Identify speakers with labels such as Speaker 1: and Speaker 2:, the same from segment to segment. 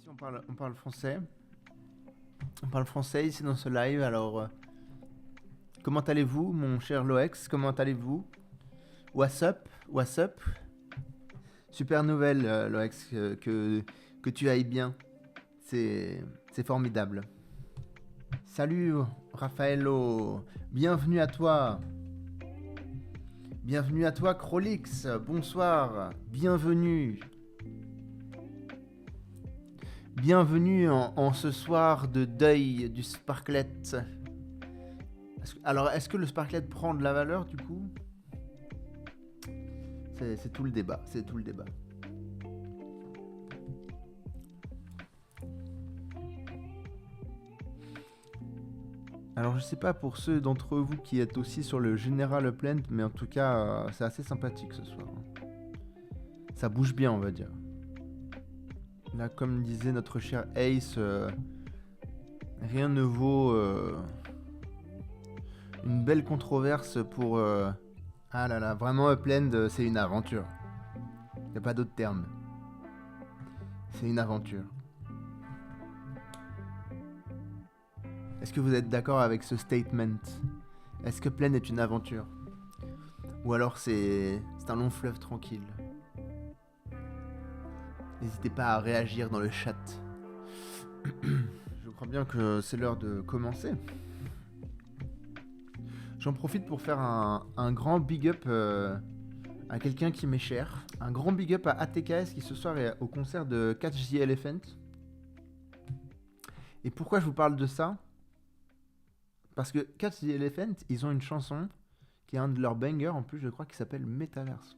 Speaker 1: Ici, on parle français. On parle français ici dans ce live. Alors, comment allez-vous, mon cher Loex? Comment allez-vous? What's up? What's up? Super nouvelle, Loex, que tu ailles bien. C'est formidable. Salut, Raffaello. Bienvenue à toi. Bienvenue à toi, Crolix. Bonsoir. Bienvenue. Bienvenue en ce soir de deuil du Sparklet. Alors, est-ce que le Sparklet prend de la valeur du coup? C'est tout le débat. C'est tout le débat. Alors, je sais pas pour ceux d'entre vous qui êtes aussi sur le General Upland, mais en tout cas, c'est assez sympathique ce soir. Ça bouge bien, on va dire. Là, comme disait notre cher Ace, rien ne vaut une belle controverse pour... Ah là là, vraiment Upland, c'est une aventure. Il n'y a pas d'autre terme. C'est une aventure. Est-ce que vous êtes d'accord avec ce statement? Est-ce que Upland est une aventure? Ou alors c'est un long fleuve tranquille? N'hésitez pas à réagir dans le chat. Je crois bien que c'est l'heure de commencer. J'en profite pour faire un grand big up à quelqu'un qui m'est cher. Un grand big up à ATKS qui ce soir est au concert de Catch the Elephant. Et pourquoi je vous parle de ça? Parce que Catch the Elephant, ils ont une chanson qui est un de leurs bangers en plus, je crois, qui s'appelle Metaverse.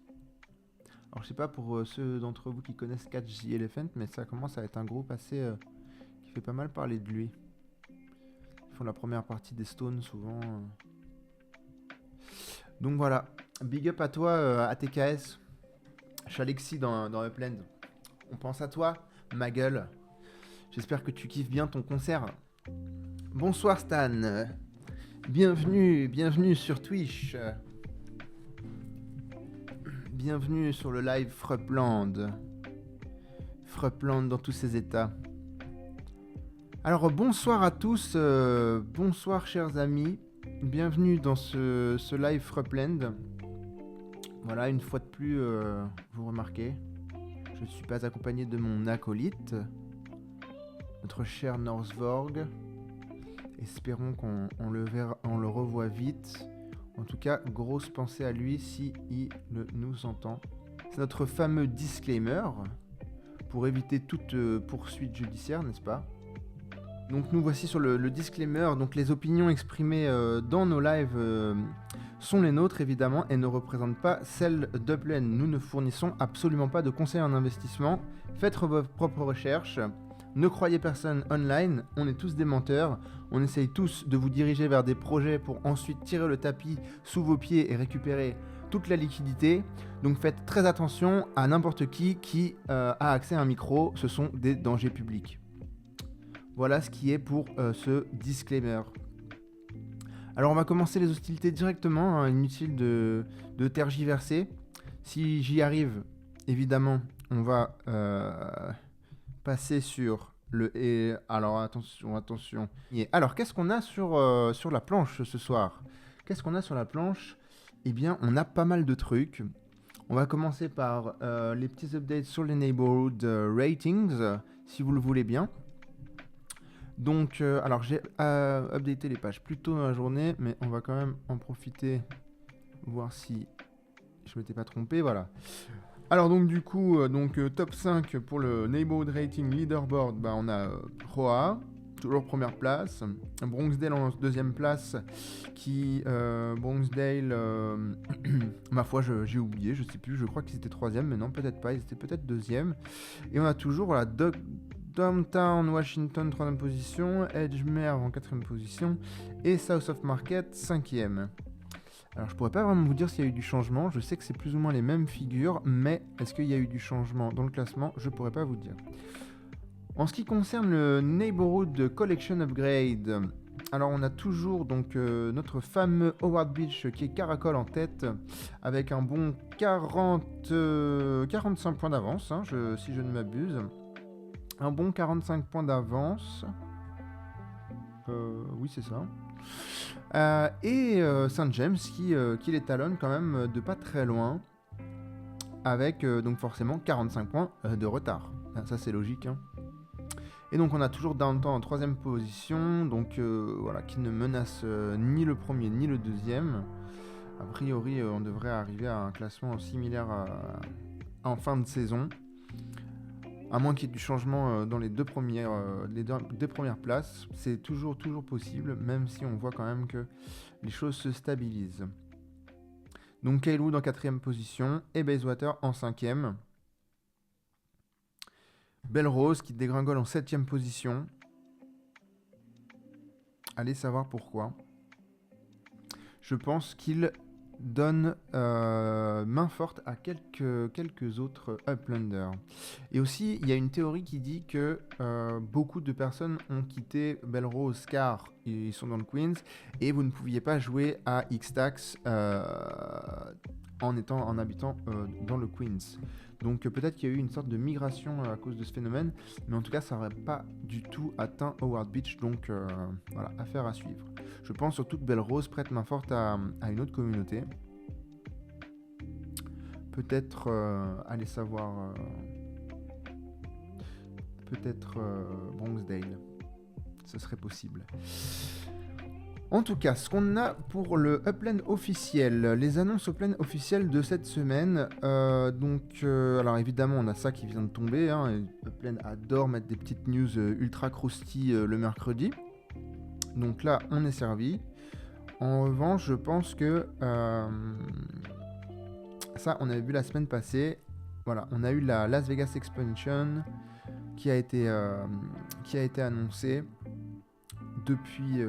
Speaker 1: Alors je sais pas pour ceux d'entre vous qui connaissent Catch the Elephant, mais ça commence à être un groupe assez qui fait pas mal parler de lui. Ils font la première partie des Stones souvent. Donc voilà, big up à toi ATKS. Je suis Alexis dans Upland. On pense à toi, ma gueule. J'espère que tu kiffes bien ton concert. Bonsoir Stan. Bienvenue sur Twitch. Bienvenue sur le live Frupland. Frupland dans tous ses états. Alors bonsoir à tous, bonsoir chers amis. Bienvenue dans ce live Frupland. Voilà, une fois de plus, vous remarquez, je ne suis pas accompagné de mon acolyte, notre cher Northvorg. Espérons qu'on le revoit vite. En tout cas, grosse pensée à lui si il nous entend. C'est notre fameux disclaimer pour éviter toute poursuite judiciaire, n'est-ce pas? Donc nous voici sur le disclaimer. Donc les opinions exprimées dans nos lives sont les nôtres évidemment et ne représentent pas celles d'Upland. Nous ne fournissons absolument pas de conseils en investissement. Faites vos propres recherches. Ne croyez personne online, on est tous des menteurs, on essaye tous de vous diriger vers des projets pour ensuite tirer le tapis sous vos pieds et récupérer toute la liquidité. Donc faites très attention à n'importe qui a accès à un micro, ce sont des dangers publics. Voilà ce qui est pour ce disclaimer. Alors on va commencer les hostilités directement, hein, inutile de tergiverser. Si j'y arrive, évidemment, on va... passer sur le... Et alors attention. Alors qu'est-ce qu'on a sur la planche ce soir? Qu'est-ce qu'on a sur la planche? Eh bien on a pas mal de trucs. On va commencer par les petits updates sur les neighborhood ratings, si vous le voulez bien. Donc alors j'ai updaté les pages plus tôt dans la journée, mais on va quand même en profiter, voir si je m'étais pas trompé, voilà. Alors donc du coup, top 5 pour le Neighborhood Rating Leaderboard, bah, on a Roa, toujours première place, Bronxdale en deuxième place, qui Bronxdale, ma foi j'ai oublié, je sais plus, je crois qu'ils étaient troisième, mais non peut-être pas, ils étaient peut-être deuxième. Et on a toujours voilà, Downtown Washington 3ème position, Edgemere en 4ème position, et South of Market 5ème. Alors je pourrais pas vraiment vous dire s'il y a eu du changement, je sais que c'est plus ou moins les mêmes figures, mais est-ce qu'il y a eu du changement dans le classement? Je pourrais pas vous dire. En ce qui concerne le Neighborhood Collection Upgrade, alors on a toujours donc notre fameux Howard Beach qui est caracole en tête, avec un bon 45 points d'avance, hein, si je ne m'abuse. Un bon 45 points d'avance. Oui, c'est ça. Et Saint James qui les talonne quand même de pas très loin. Avec donc forcément 45 points de retard. Ça, c'est logique. Hein. Et donc on a toujours Downtown en 3ème position, donc voilà, qui ne menace ni le premier ni le deuxième. A priori, on devrait arriver à un classement similaire en fin de saison. À moins qu'il y ait du changement dans les deux premières places, c'est toujours possible, même si on voit quand même que les choses se stabilisent. Donc Kyle Wood en 4ème position et Bayswater en 5ème. Belrose qui dégringole en 7ème position. Allez savoir pourquoi. Je pense qu'il donne main forte à quelques autres Uplanders. Et aussi, il y a une théorie qui dit que beaucoup de personnes ont quitté Belrose car ils sont dans le Queens et vous ne pouviez pas jouer à X-Tax en habitant dans le Queens. Donc peut-être qu'il y a eu une sorte de migration à cause de ce phénomène, mais en tout cas ça n'aurait pas du tout atteint Howard Beach, donc voilà, affaire à suivre. Je pense surtout que Belrose prête main forte à une autre communauté. Peut-être, allez savoir, peut-être Bronxdale, ce serait possible. En tout cas, ce qu'on a pour le Upland officiel, les annonces Upland officielles de cette semaine. Alors évidemment, on a ça qui vient de tomber. Hein, Upland adore mettre des petites news ultra croustilles le mercredi. Donc là, on est servi. En revanche, je pense que ça, on avait vu la semaine passée. Voilà, on a eu la Las Vegas Expansion qui a été annoncée depuis.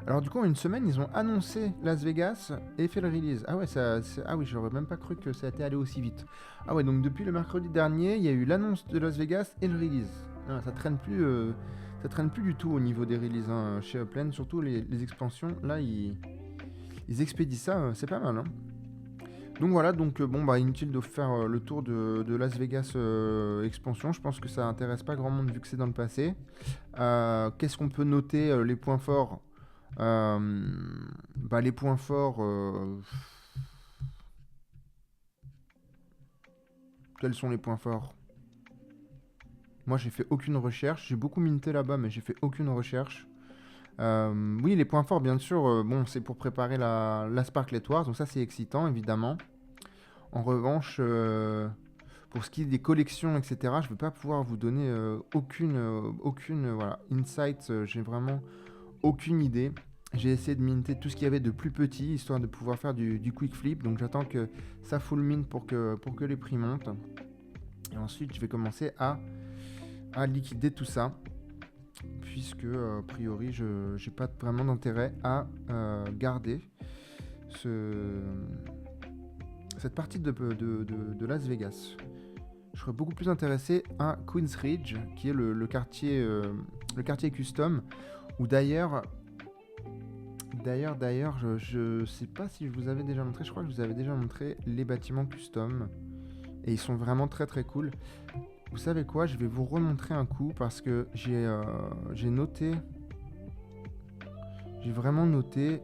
Speaker 1: Alors du coup, en une semaine, ils ont annoncé Las Vegas et fait le release. Ah ouais, ah oui, j'aurais même pas cru que ça était allé aussi vite. Ah ouais, donc depuis le mercredi dernier, il y a eu l'annonce de Las Vegas et le release. Ah, ça traîne plus du tout au niveau des releases hein, chez Upland, surtout les expansions. Là, ils expédient ça, c'est pas mal. Hein. Donc voilà, inutile de faire le tour de Las Vegas expansion. Je pense que ça intéresse pas grand monde vu que c'est dans le passé. Qu'est-ce qu'on peut noter les points forts? Les points forts. Quels sont les points forts? Moi, j'ai fait aucune recherche. J'ai beaucoup minté là-bas, mais j'ai fait aucune recherche. Oui, les points forts, bien sûr. C'est pour préparer la Sparklet Wars, donc ça, c'est excitant, évidemment. En revanche, pour ce qui est des collections, etc., je ne vais pas pouvoir vous donner aucune insight. J'ai vraiment aucune idée. J'ai essayé de minter tout ce qu'il y avait de plus petit, histoire de pouvoir faire du quick flip. Donc j'attends que ça full mint pour que les prix montent. Et ensuite, je vais commencer à liquider tout ça. Puisque, a priori, je n'ai pas vraiment d'intérêt à garder cette partie de Las Vegas. Je serais beaucoup plus intéressé à Queensridge, qui est le quartier custom, où d'ailleurs, je sais pas si je vous avais déjà montré, je crois que je vous avais déjà montré les bâtiments custom. Et ils sont vraiment très très cool. Vous savez quoi, je vais vous remontrer un coup parce que j'ai vraiment noté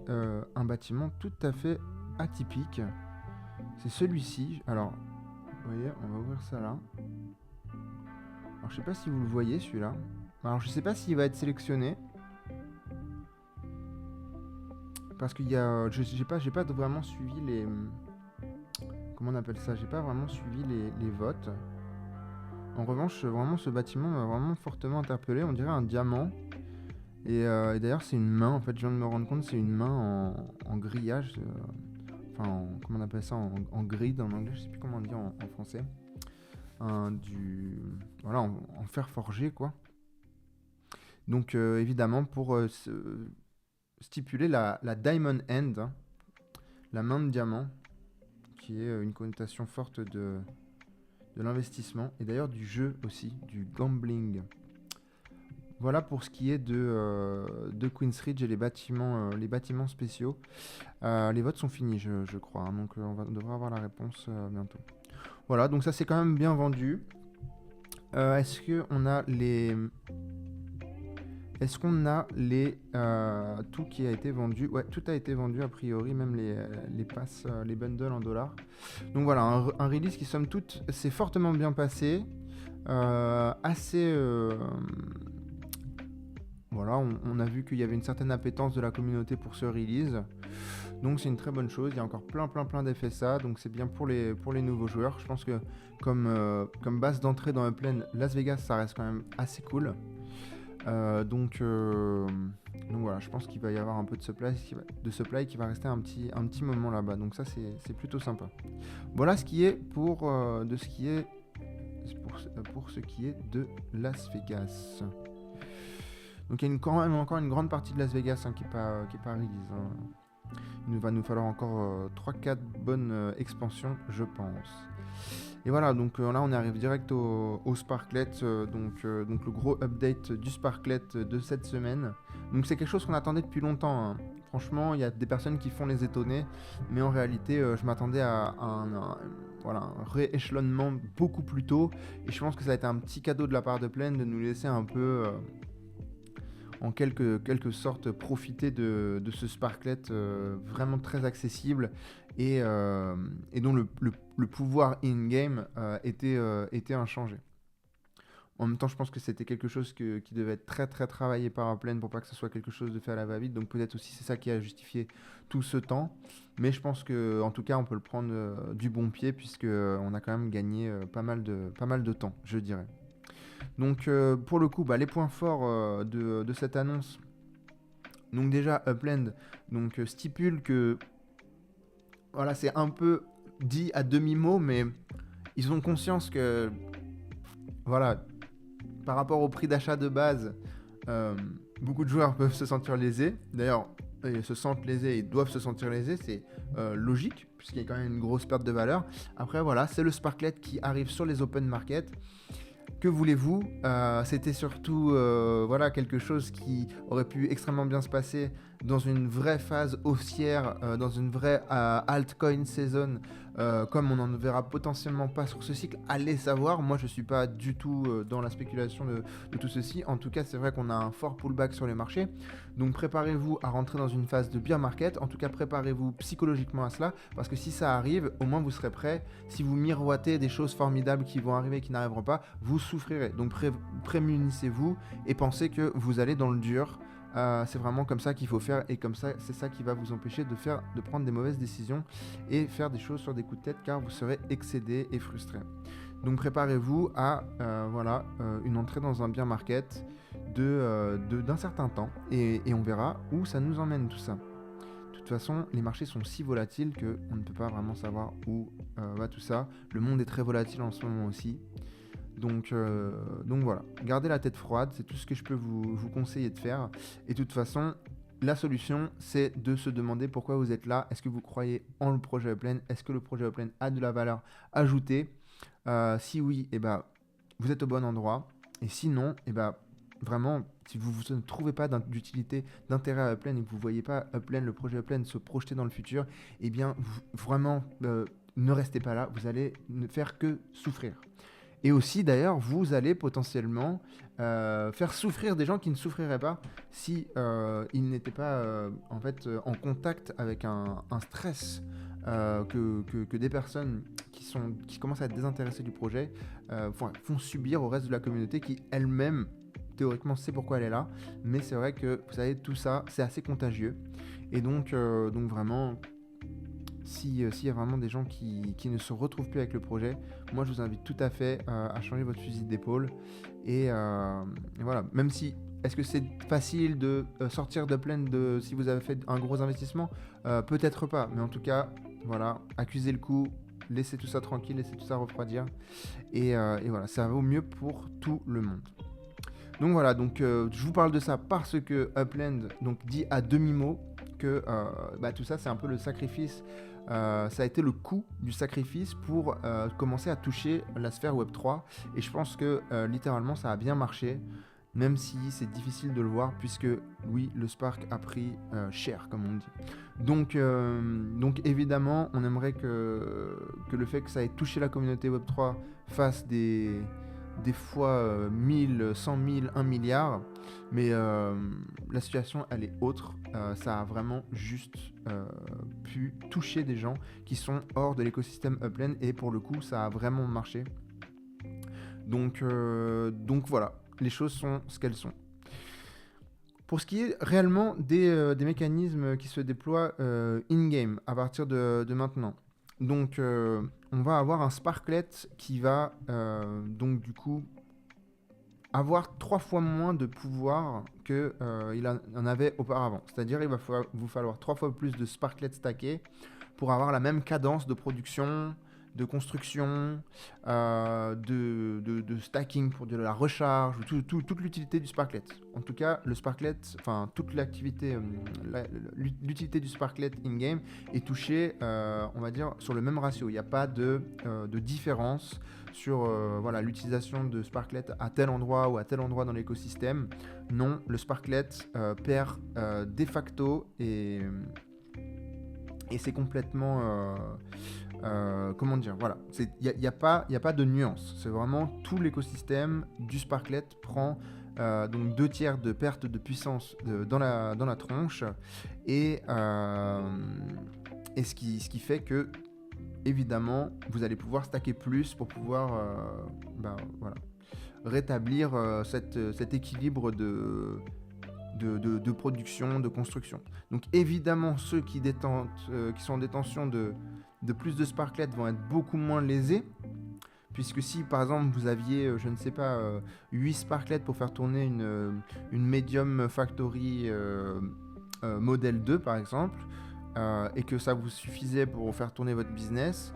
Speaker 1: un bâtiment tout à fait atypique. C'est celui-ci. Alors, vous voyez, on va ouvrir ça là. Alors, je sais pas si vous le voyez celui-là. Alors, je sais pas s'il va être sélectionné. Parce qu'il y a... j'ai pas vraiment suivi les... Comment on appelle ça? J'ai pas vraiment suivi les votes. En revanche, vraiment, ce bâtiment m'a vraiment fortement interpellé. On dirait un diamant. Et d'ailleurs, c'est une main. En fait, je viens de me rendre compte, c'est une main en grillage. Comment on appelle ça? En grid en anglais. Je sais plus comment on dit en français. En fer forgé, quoi. Donc, évidemment, pour stipuler la Diamond Hand, hein, la main de diamant, qui est une connotation forte de l'investissement et d'ailleurs du jeu aussi, du gambling. Voilà pour ce qui est de Queensridge et les bâtiments spéciaux. Les votes sont finis, je crois, hein, donc on devrait avoir la réponse bientôt. Voilà, donc ça c'est quand même bien vendu. Est-ce qu'on a les... Est-ce qu'on a les... tout qui a été vendu? Ouais, tout a été vendu a priori, même les passes, les bundles en dollars. Donc voilà, un release qui somme toute s'est fortement bien passé. Assez... voilà, on a vu qu'il y avait une certaine appétence de la communauté pour ce release. Donc c'est une très bonne chose, il y a encore plein d'effets ça, donc c'est bien pour les nouveaux joueurs. Je pense que comme base d'entrée dans Upland, Las Vegas ça reste quand même assez cool. Donc voilà, je pense qu'il va y avoir un peu de supply qui va rester un petit moment là-bas, donc ça c'est plutôt sympa. Voilà ce qui est pour ce qui est de Las Vegas. Donc il y a quand même encore une grande partie de Las Vegas qui est pas release. Il va nous falloir encore 3-4 bonnes expansions, je pense. Et voilà, donc là on arrive direct au Sparklet, donc le gros update du Sparklet de cette semaine. Donc c'est quelque chose qu'on attendait depuis longtemps, hein. Franchement, il y a des personnes qui font les étonnés, mais en réalité, je m'attendais à un rééchelonnement beaucoup plus tôt. Et je pense que ça a été un petit cadeau de la part de Plane de nous laisser un peu... en quelque sorte profiter de ce Sparklet vraiment très accessible et dont le pouvoir in-game était inchangé. En même temps, je pense que c'était quelque chose qui devait être très travaillé par Upland pour pas que ce soit quelque chose de fait à la va-vite. Donc peut-être aussi c'est ça qui a justifié tout ce temps. Mais je pense que en tout cas on peut le prendre du bon pied puisque on a quand même gagné pas mal de temps, je dirais. Donc pour le coup, les points forts de cette annonce. Donc déjà Upland stipule que voilà, c'est un peu dit à demi-mot, mais ils ont conscience que voilà, par rapport au prix d'achat de base, beaucoup de joueurs peuvent se sentir lésés. D'ailleurs, ils se sentent lésés, ils doivent se sentir lésés, c'est logique, puisqu'il y a quand même une grosse perte de valeur. Après, voilà, c'est le Sparklet qui arrive sur les open market. Que voulez-vous, c'était surtout voilà, quelque chose qui aurait pu extrêmement bien se passer dans une vraie phase haussière, dans une vraie altcoin saison, comme on n'en verra potentiellement pas sur ce cycle. Allez savoir, moi je ne suis pas du tout dans la spéculation de tout ceci. En tout cas, c'est vrai qu'on a un fort pullback sur les marchés. Donc préparez-vous à rentrer dans une phase de bear market. En tout cas, préparez-vous psychologiquement à cela, parce que si ça arrive, au moins vous serez prêt. Si vous miroitez des choses formidables qui vont arriver et qui n'arriveront pas, vous souffrirez. Donc prémunissez-vous et pensez que vous allez dans le dur. C'est vraiment comme ça qu'il faut faire, et comme ça, c'est ça qui va vous empêcher de prendre des mauvaises décisions et faire des choses sur des coups de tête, car vous serez excédé et frustré. Donc préparez-vous à une entrée dans un bear market d'un certain temps, et on verra où ça nous emmène tout ça. De toute façon, les marchés sont si volatiles qu'on ne peut pas vraiment savoir où va tout ça. Le monde est très volatile en ce moment aussi. Donc voilà, gardez la tête froide, c'est tout ce que je peux vous conseiller de faire. Et de toute façon, la solution, c'est de se demander pourquoi vous êtes là. Est-ce que vous croyez en le projet Upland? Est-ce que le projet Upland a de la valeur ajoutée? Si oui, vous êtes au bon endroit. Et sinon, vraiment, si vous ne trouvez pas d'utilité, d'intérêt à Upland et que vous ne voyez pas Upland, le projet Upland se projeter dans le futur, vraiment, ne restez pas là. Vous allez ne faire que souffrir. Et aussi, d'ailleurs, vous allez potentiellement faire souffrir des gens qui ne souffriraient pas si ils n'étaient pas en contact avec un stress que des personnes qui commencent à être désintéressées du projet font subir au reste de la communauté qui elle-même, théoriquement, sait pourquoi elle est là. Mais c'est vrai que, vous savez, tout ça, c'est assez contagieux. Et donc vraiment... S'il y a vraiment des gens qui ne se retrouvent plus avec le projet, moi je vous invite tout à fait à changer votre fusil d'épaule. Et voilà, même si, est-ce que c'est facile de sortir d'Upland si vous avez fait un gros investissement? Peut-être pas, mais en tout cas, voilà, accusez le coup, laissez tout ça tranquille, laissez tout ça refroidir. Et voilà, ça vaut mieux pour tout le monde. Donc voilà, je vous parle de ça parce que Upland dit à demi-mot que tout ça c'est un peu le sacrifice. Ça a été le coût du sacrifice pour commencer à toucher la sphère Web3, et je pense que littéralement ça a bien marché, même si c'est difficile de le voir puisque oui, le Spark a pris cher, comme on dit. Donc évidemment on aimerait que le fait que ça ait touché la communauté Web3 fasse des des fois 1000, 100 000, 1 milliard, mais la situation elle est autre. Ça a vraiment juste pu toucher des gens qui sont hors de l'écosystème Upland, et pour le coup ça a vraiment marché. Donc voilà, les choses sont ce qu'elles sont. Pour ce qui est réellement des mécanismes qui se déploient in-game à partir de maintenant. Donc on va avoir un Sparklet qui va donc du coup avoir 3 fois moins de pouvoir qu'il en avait auparavant. C'est-à-dire il va vous falloir 3 fois plus de Sparklets stackés pour avoir la même cadence de production, de construction, de stacking pour de la recharge, toute l'utilité du Sparklet. En tout cas, le Sparklet, enfin toute l'activité, l'utilité du Sparklet in-game est touchée, on va dire, sur le même ratio. Il n'y a pas de différence sur voilà, l'utilisation de Sparklet à tel endroit ou à tel endroit dans l'écosystème. Non, le Sparklet perd de facto, et c'est complètement... comment dire, voilà, il n'y a pas de nuance. C'est vraiment tout l'écosystème du Sparklet prend donc 2/3 de perte de puissance dans la tronche, et ce qui fait que évidemment vous allez pouvoir stacker plus pour pouvoir voilà, rétablir cet équilibre de production, de construction. Donc évidemment ceux qui sont en détention de plus de Sparklets vont être beaucoup moins lésés, puisque si par exemple vous aviez, je ne sais pas, 8 Sparklets pour faire tourner une Medium Factory modèle 2 par exemple, et que ça vous suffisait pour faire tourner votre business,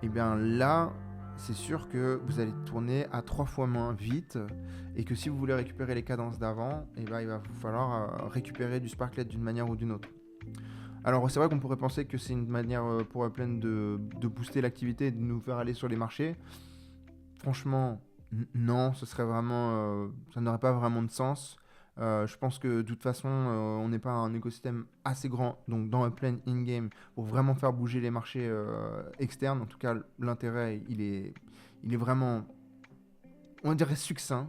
Speaker 1: et bien là c'est sûr que vous allez tourner à 3 fois moins vite, et que si vous voulez récupérer les cadences d'avant, et ben il va vous falloir récupérer du Sparklet d'une manière ou d'une autre. Alors c'est vrai qu'on pourrait penser que c'est une manière pour Upland de booster l'activité et de nous faire aller sur les marchés. Franchement, non, ce serait vraiment, ça n'aurait pas vraiment de sens. Je pense que de toute façon, on n'est pas un écosystème assez grand, donc dans Upland in-game, pour vraiment faire bouger les marchés externes. En tout cas, l'intérêt, il est vraiment, on dirait, succinct.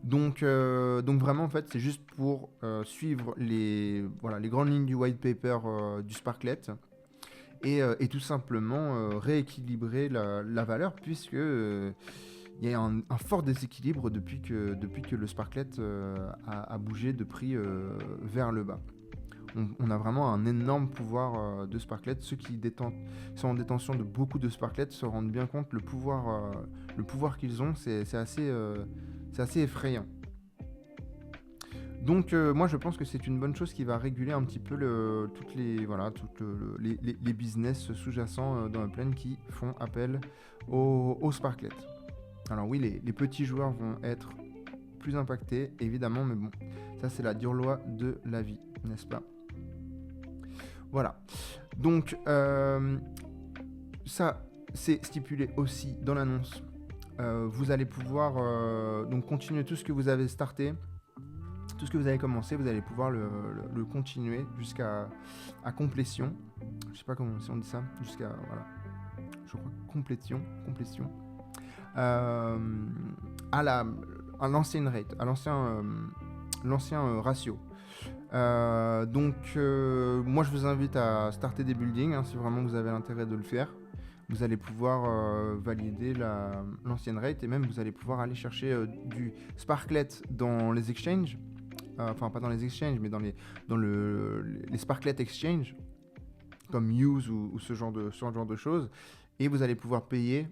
Speaker 1: Donc vraiment, en fait, c'est juste pour suivre les grandes lignes du white paper du Sparklet, et tout simplement rééquilibrer la valeur, puisque il y a un fort déséquilibre depuis que le Sparklet a bougé de prix vers le bas. On a vraiment un énorme pouvoir de Sparklet. Ceux qui sont en détention de beaucoup de Sparklets se rendent bien compte le pouvoir qu'ils ont. C'est assez effrayant. Donc moi je pense que c'est une bonne chose qui va réguler un petit peu toutes les business sous-jacents dans Upland qui font appel au Sparklet. Alors oui, les petits joueurs vont être plus impactés évidemment, mais bon, ça c'est la dure loi de la vie, n'est-ce pas? Voilà. Donc ça c'est stipulé aussi dans l'annonce. Vous allez pouvoir donc continuer tout ce que vous avez starté. Tout ce que vous avez commencé, vous allez pouvoir le continuer jusqu'à complétion. Je sais pas si on dit ça. Jusqu'à, voilà. Je crois complétion. À l'ancienne rate, à l'ancien ratio. Donc, moi, je vous invite à starter des buildings, hein, si vraiment vous avez l'intérêt de le faire. Vous allez pouvoir valider l'ancienne rate, et même vous allez pouvoir aller chercher du Sparklet dans les exchanges. Enfin pas dans les exchanges, mais dans les Sparklet exchange, comme Use ou ce genre de choses, et vous allez pouvoir payer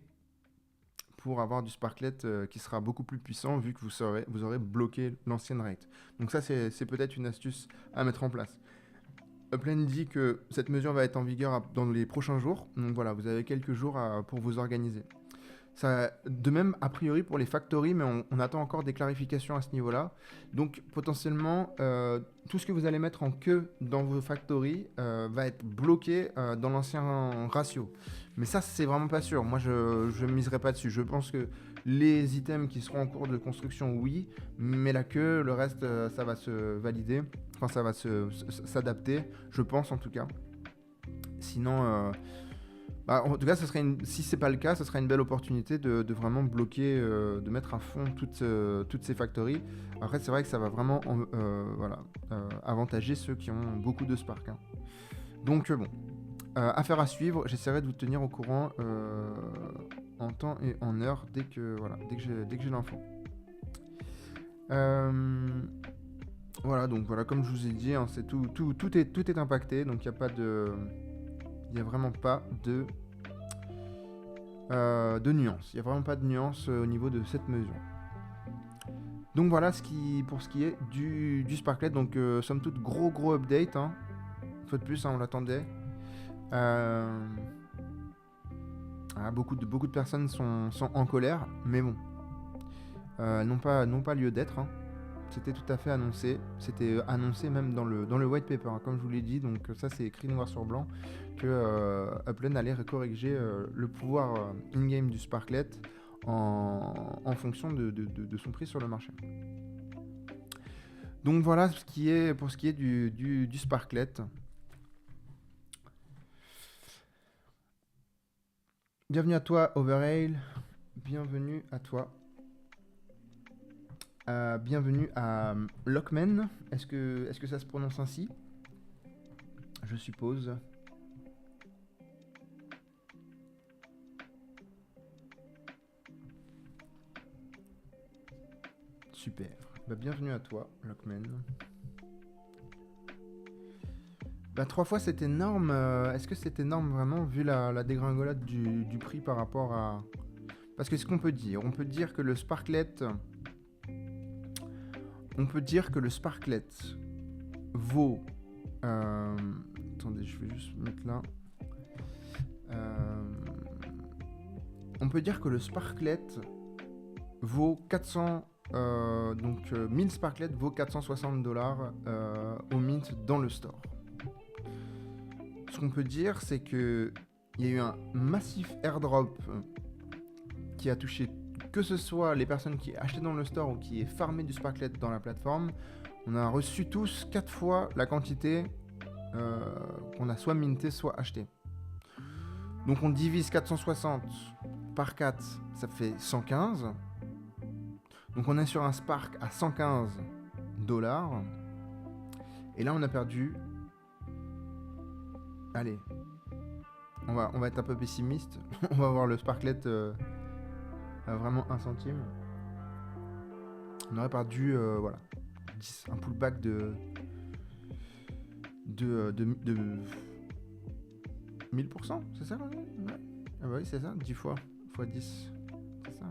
Speaker 1: pour avoir du Sparklet qui sera beaucoup plus puissant, vu que vous aurez bloqué l'ancienne rate. Donc ça c'est peut-être une astuce à mettre en place. Upland dit que cette mesure va être en vigueur dans les prochains jours, donc voilà, vous avez quelques jours pour vous organiser. Ça, de même, a priori, pour les factories, mais on attend encore des clarifications à ce niveau-là. Donc, potentiellement, tout ce que vous allez mettre en queue dans vos factories va être bloqué dans l'ancien ratio. Mais ça, c'est vraiment pas sûr. Moi, je ne miserai pas dessus. Je pense que les items qui seront en cours de construction, oui, mais la queue, le reste, ça va se valider. Enfin, ça va s'adapter, je pense en tout cas. Sinon... Bah, en tout cas, si c'est pas le cas, ce serait une belle opportunité de vraiment bloquer, de mettre à fond toutes ces factories. Après, c'est vrai que ça va vraiment avantager ceux qui ont beaucoup de Spark, hein. Donc bon, affaire à suivre. J'essaierai de vous tenir au courant en temps et en heure dès que j'ai l'info. Voilà, donc voilà, comme je vous ai dit, hein, c'est tout est impacté, donc il n'y a vraiment pas de nuances. Il n'y a vraiment pas de nuances au niveau de cette mesure. Donc voilà pour ce qui est du Sparklet. Donc somme toute gros update, hein. Une fois de plus, hein, on l'attendait. Beaucoup de personnes sont en colère, mais bon, n'ont pas lieu d'être, hein. C'était tout à fait annoncé. C'était annoncé même dans le white paper, hein, comme je vous l'ai dit. Donc ça, c'est écrit noir sur blanc que Upland allait corriger le pouvoir in-game du Sparklet en fonction de son prix sur le marché. Donc voilà pour ce qui est du Sparklet. Bienvenue à toi, Overhail. Bienvenue à toi. Bienvenue à Lockman. Est-ce que ça se prononce ainsi? Je suppose. Super. Bienvenue à toi, Lockman. 3 fois c'est énorme. Est-ce que c'est énorme vraiment vu la dégringolade du prix par rapport à... Parce que ce qu'on peut dire, on peut dire que le Sparklet vaut... attendez, je vais juste mettre là. On peut dire que le Sparklet vaut 400... 1000 Sparklet vaut $460 au mint dans le store. Ce qu'on peut dire, c'est qu'il y a eu un massif airdrop qui a touché que ce soit les personnes qui achetaient dans le store ou qui aient farmé du Sparklet dans la plateforme. On a reçu tous 4 fois la quantité qu'on a soit minté, soit acheté. Donc on divise 460 par 4, ça fait 115. Donc on est sur un Spark à $115. Et là on a perdu... Allez, on va être un peu pessimiste. On va voir le Sparklet à vraiment 1 centime. On aurait perdu 10, un pullback de 1000%, c'est ça? Ouais. Ah bah oui, c'est ça, 10 fois 10, c'est ça.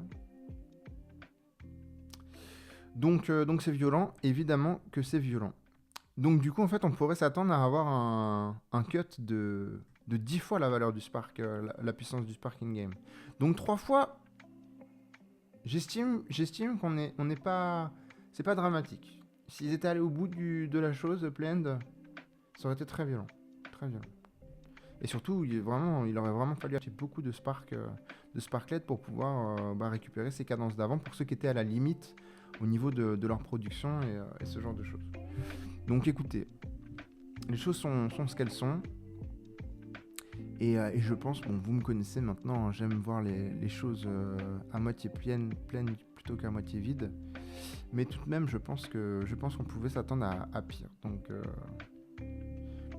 Speaker 1: Donc c'est violent, évidemment que c'est violent. Donc du coup, en fait, on pourrait s'attendre à avoir un cut de 10 fois la valeur du Spark, la puissance du Spark in-game. Donc 3 fois, j'estime qu'on n'est pas... C'est pas dramatique. S'ils étaient allés au bout de la chose, Upland, ça aurait été très violent. Très violent. Et surtout, il aurait vraiment fallu acheter beaucoup de Sparklet pour pouvoir récupérer ces cadences d'avant pour ceux qui étaient à la limite au niveau de leur production et ce genre de choses. Donc écoutez, les choses sont ce qu'elles sont. Et je pense, bon, vous me connaissez maintenant, hein, j'aime voir les choses à moitié pleines plutôt qu'à moitié vides. Mais tout de même, je pense qu'on pouvait s'attendre à pire. Donc,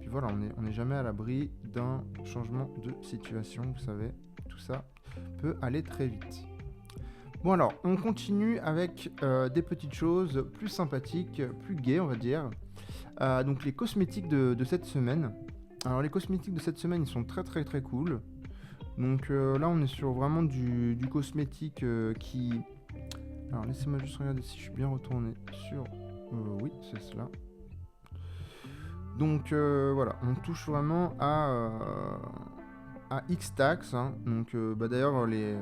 Speaker 1: puis voilà, on n'est jamais à l'abri d'un changement de situation, vous savez, tout ça peut aller très vite. Bon alors, on continue avec des petites choses plus sympathiques, plus gaies, on va dire. Donc les cosmétiques de cette semaine. Alors les cosmétiques de cette semaine, ils sont très très très cool. Donc là, on est sur vraiment du cosmétique qui... Alors laissez-moi juste regarder si je suis bien retourné sur... oui, c'est cela. Donc voilà, on touche vraiment à X-Tax. Hein. Donc d'ailleurs, les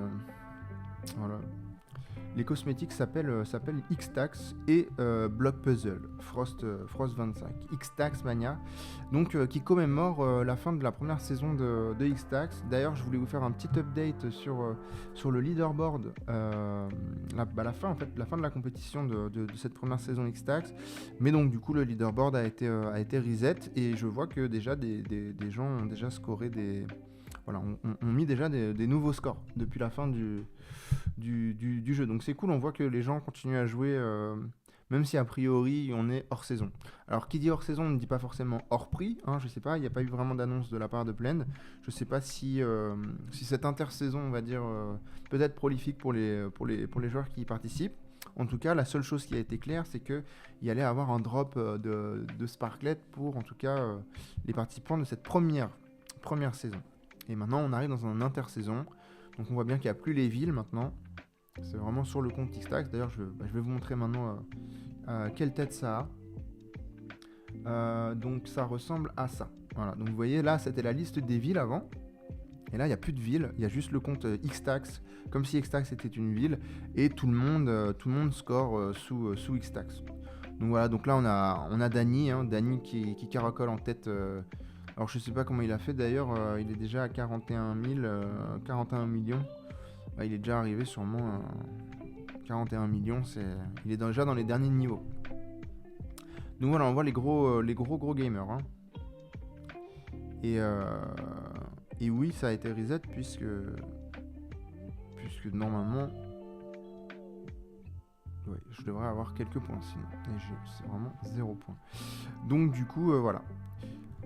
Speaker 1: cosmétiques s'appellent X-Tax et Block Puzzle, Frost 25, X-Tax Mania, donc qui commémore la fin de la première saison de X-Tax. D'ailleurs, je voulais vous faire un petit update sur le leaderboard, la fin de la compétition de cette première saison X-Tax. Mais donc du coup, le leaderboard a été reset et je vois que déjà des gens ont déjà scoré voilà, on mis déjà des nouveaux scores depuis la fin du jeu. Donc c'est cool, on voit que les gens continuent à jouer, même si a priori on est hors saison. Alors qui dit hors saison ne dit pas forcément hors prix, hein, je sais pas, il n'y a pas eu vraiment d'annonce de la part de Blend. Je sais pas si cette intersaison, on va dire, peut être prolifique pour les joueurs qui y participent. En tout cas, la seule chose qui a été claire, c'est qu'il y allait avoir un drop de Sparklet pour, en tout cas, les participants de cette première saison. Et maintenant, on arrive dans un intersaison. Donc on voit bien qu'il n'y a plus les villes maintenant. C'est vraiment sur le compte Xtax. D'ailleurs, je vais vous montrer maintenant quelle tête ça a. Donc ça ressemble à ça. Voilà. Donc vous voyez, là, c'était la liste des villes avant. Et là, il n'y a plus de ville. Il y a juste le compte Xtax, comme si Xtax était une ville. Et tout le monde score sous Xtax. Donc voilà, donc là, on a Dany, Dany qui caracole en tête. Alors je sais pas comment il a fait d'ailleurs, il est déjà à 41 millions. Il est déjà arrivé sûrement à 41 millions, il est déjà dans les derniers niveaux. Donc voilà, on voit les gros gamers. Hein. Et oui, ça a été reset puisque normalement, ouais, je devrais avoir quelques points sinon. Et c'est vraiment 0 points. Donc du coup, voilà.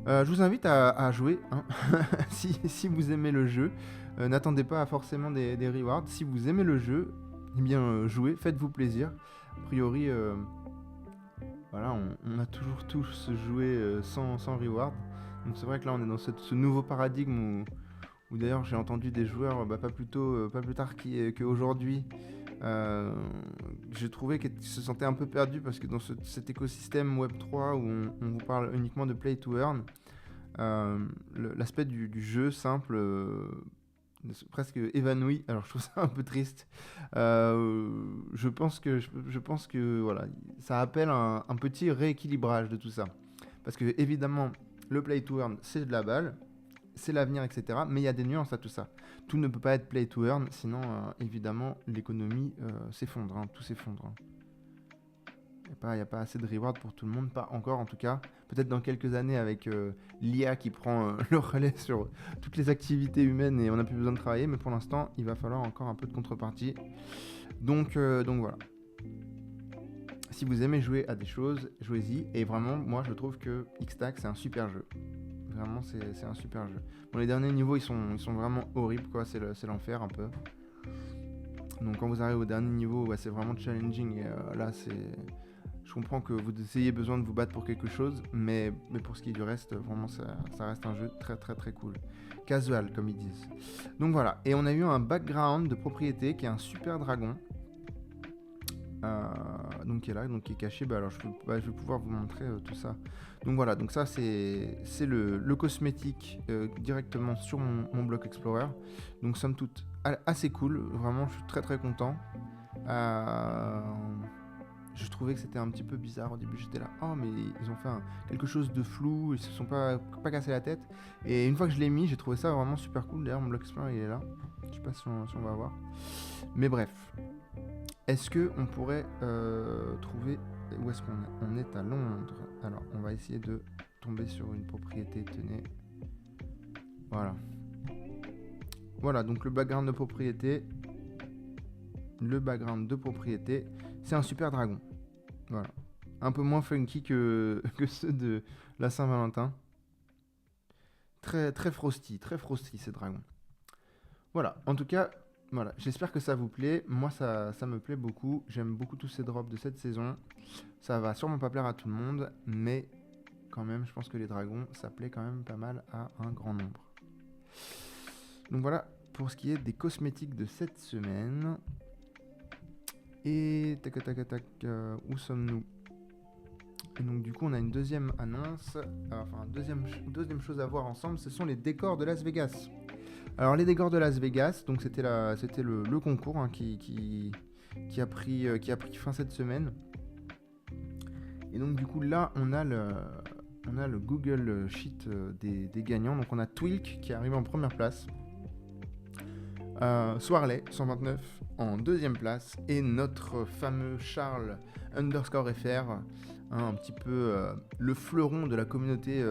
Speaker 1: Je vous invite à jouer, hein. si vous aimez le jeu, n'attendez pas forcément des rewards. Si vous aimez le jeu, eh bien jouez, faites-vous plaisir. A priori, voilà, on a toujours tous joué sans reward. Donc c'est vrai que là on est dans ce nouveau paradigme où d'ailleurs j'ai entendu des joueurs pas plus tard qu'aujourd'hui. J'ai trouvé qu'ils se sentaient un peu perdus parce que dans cet écosystème Web3 où on vous parle uniquement de play to earn, l'aspect du jeu simple presque évanoui. Alors je trouve ça un peu triste. Je pense que voilà, ça appelle un petit rééquilibrage de tout ça. Parce que évidemment, le play to earn, c'est de la balle, c'est l'avenir, etc. Mais il y a des nuances à tout ça. Tout ne peut pas être play to earn, sinon évidemment l'économie s'effondre, hein, tout s'effondre. Hein. Il n'y a pas assez de reward pour tout le monde, pas encore en tout cas. Peut-être dans quelques années avec l'IA qui prend le relais sur toutes les activités humaines et on n'a plus besoin de travailler, mais pour l'instant il va falloir encore un peu de contrepartie. Donc voilà. Si vous aimez jouer à des choses, jouez-y. Et vraiment, moi je trouve que Xtax c'est un super jeu. Vraiment, c'est un super jeu. Bon, les derniers niveaux, ils sont vraiment horribles, quoi. C'est l'enfer, un peu. Donc, quand vous arrivez au dernier niveau, ouais, c'est vraiment challenging. Et là, je comprends que vous ayez besoin de vous battre pour quelque chose. Mais pour ce qui est du reste, vraiment, ça reste un jeu très, très, très cool. Casual, comme ils disent. Donc, voilà. Et on a eu un background de propriété qui est un super dragon. Donc qui est là, donc qui est caché. Alors je vais pouvoir vous montrer tout ça. Donc voilà, donc ça c'est le cosmétique directement sur mon bloc Explorer. Donc somme toute assez cool, vraiment je suis très très content. Je trouvais que c'était un petit peu bizarre au début, j'étais là, oh mais ils ont fait quelque chose de flou, ils se sont pas cassé la tête. Et une fois que je l'ai mis, j'ai trouvé ça vraiment super cool. D'ailleurs mon bloc Explorer il est là, je sais pas si on va voir. Mais bref. Est-ce qu'on pourrait trouver où est-ce qu'on est? On est à Londres. Alors, on va essayer de tomber sur une propriété. Tenez. Voilà. Voilà, donc le background de propriété. C'est un super dragon. Voilà. Un peu moins funky que ceux de la Saint-Valentin. Très, très frosty ces dragons. Voilà, en tout cas... Voilà, j'espère que ça vous plaît. Moi, ça me plaît beaucoup. J'aime beaucoup tous ces drops de cette saison. Ça va sûrement pas plaire à tout le monde, mais quand même, je pense que les dragons, ça plaît quand même pas mal à un grand nombre. Donc voilà, pour ce qui est des cosmétiques de cette semaine. Et où sommes-nous? Et donc du coup, on a une deuxième annonce. Enfin, deuxième chose à voir ensemble, ce sont les décors de Las Vegas. Alors les décors de Las Vegas, donc c'était le concours hein, qui a pris fin cette semaine. Et donc du coup là on a le Google Sheet des gagnants. Donc on a Twilk qui arrive en première place, Swarley 129 en deuxième place et notre fameux Charles _FR, hein, un petit peu le fleuron de la communauté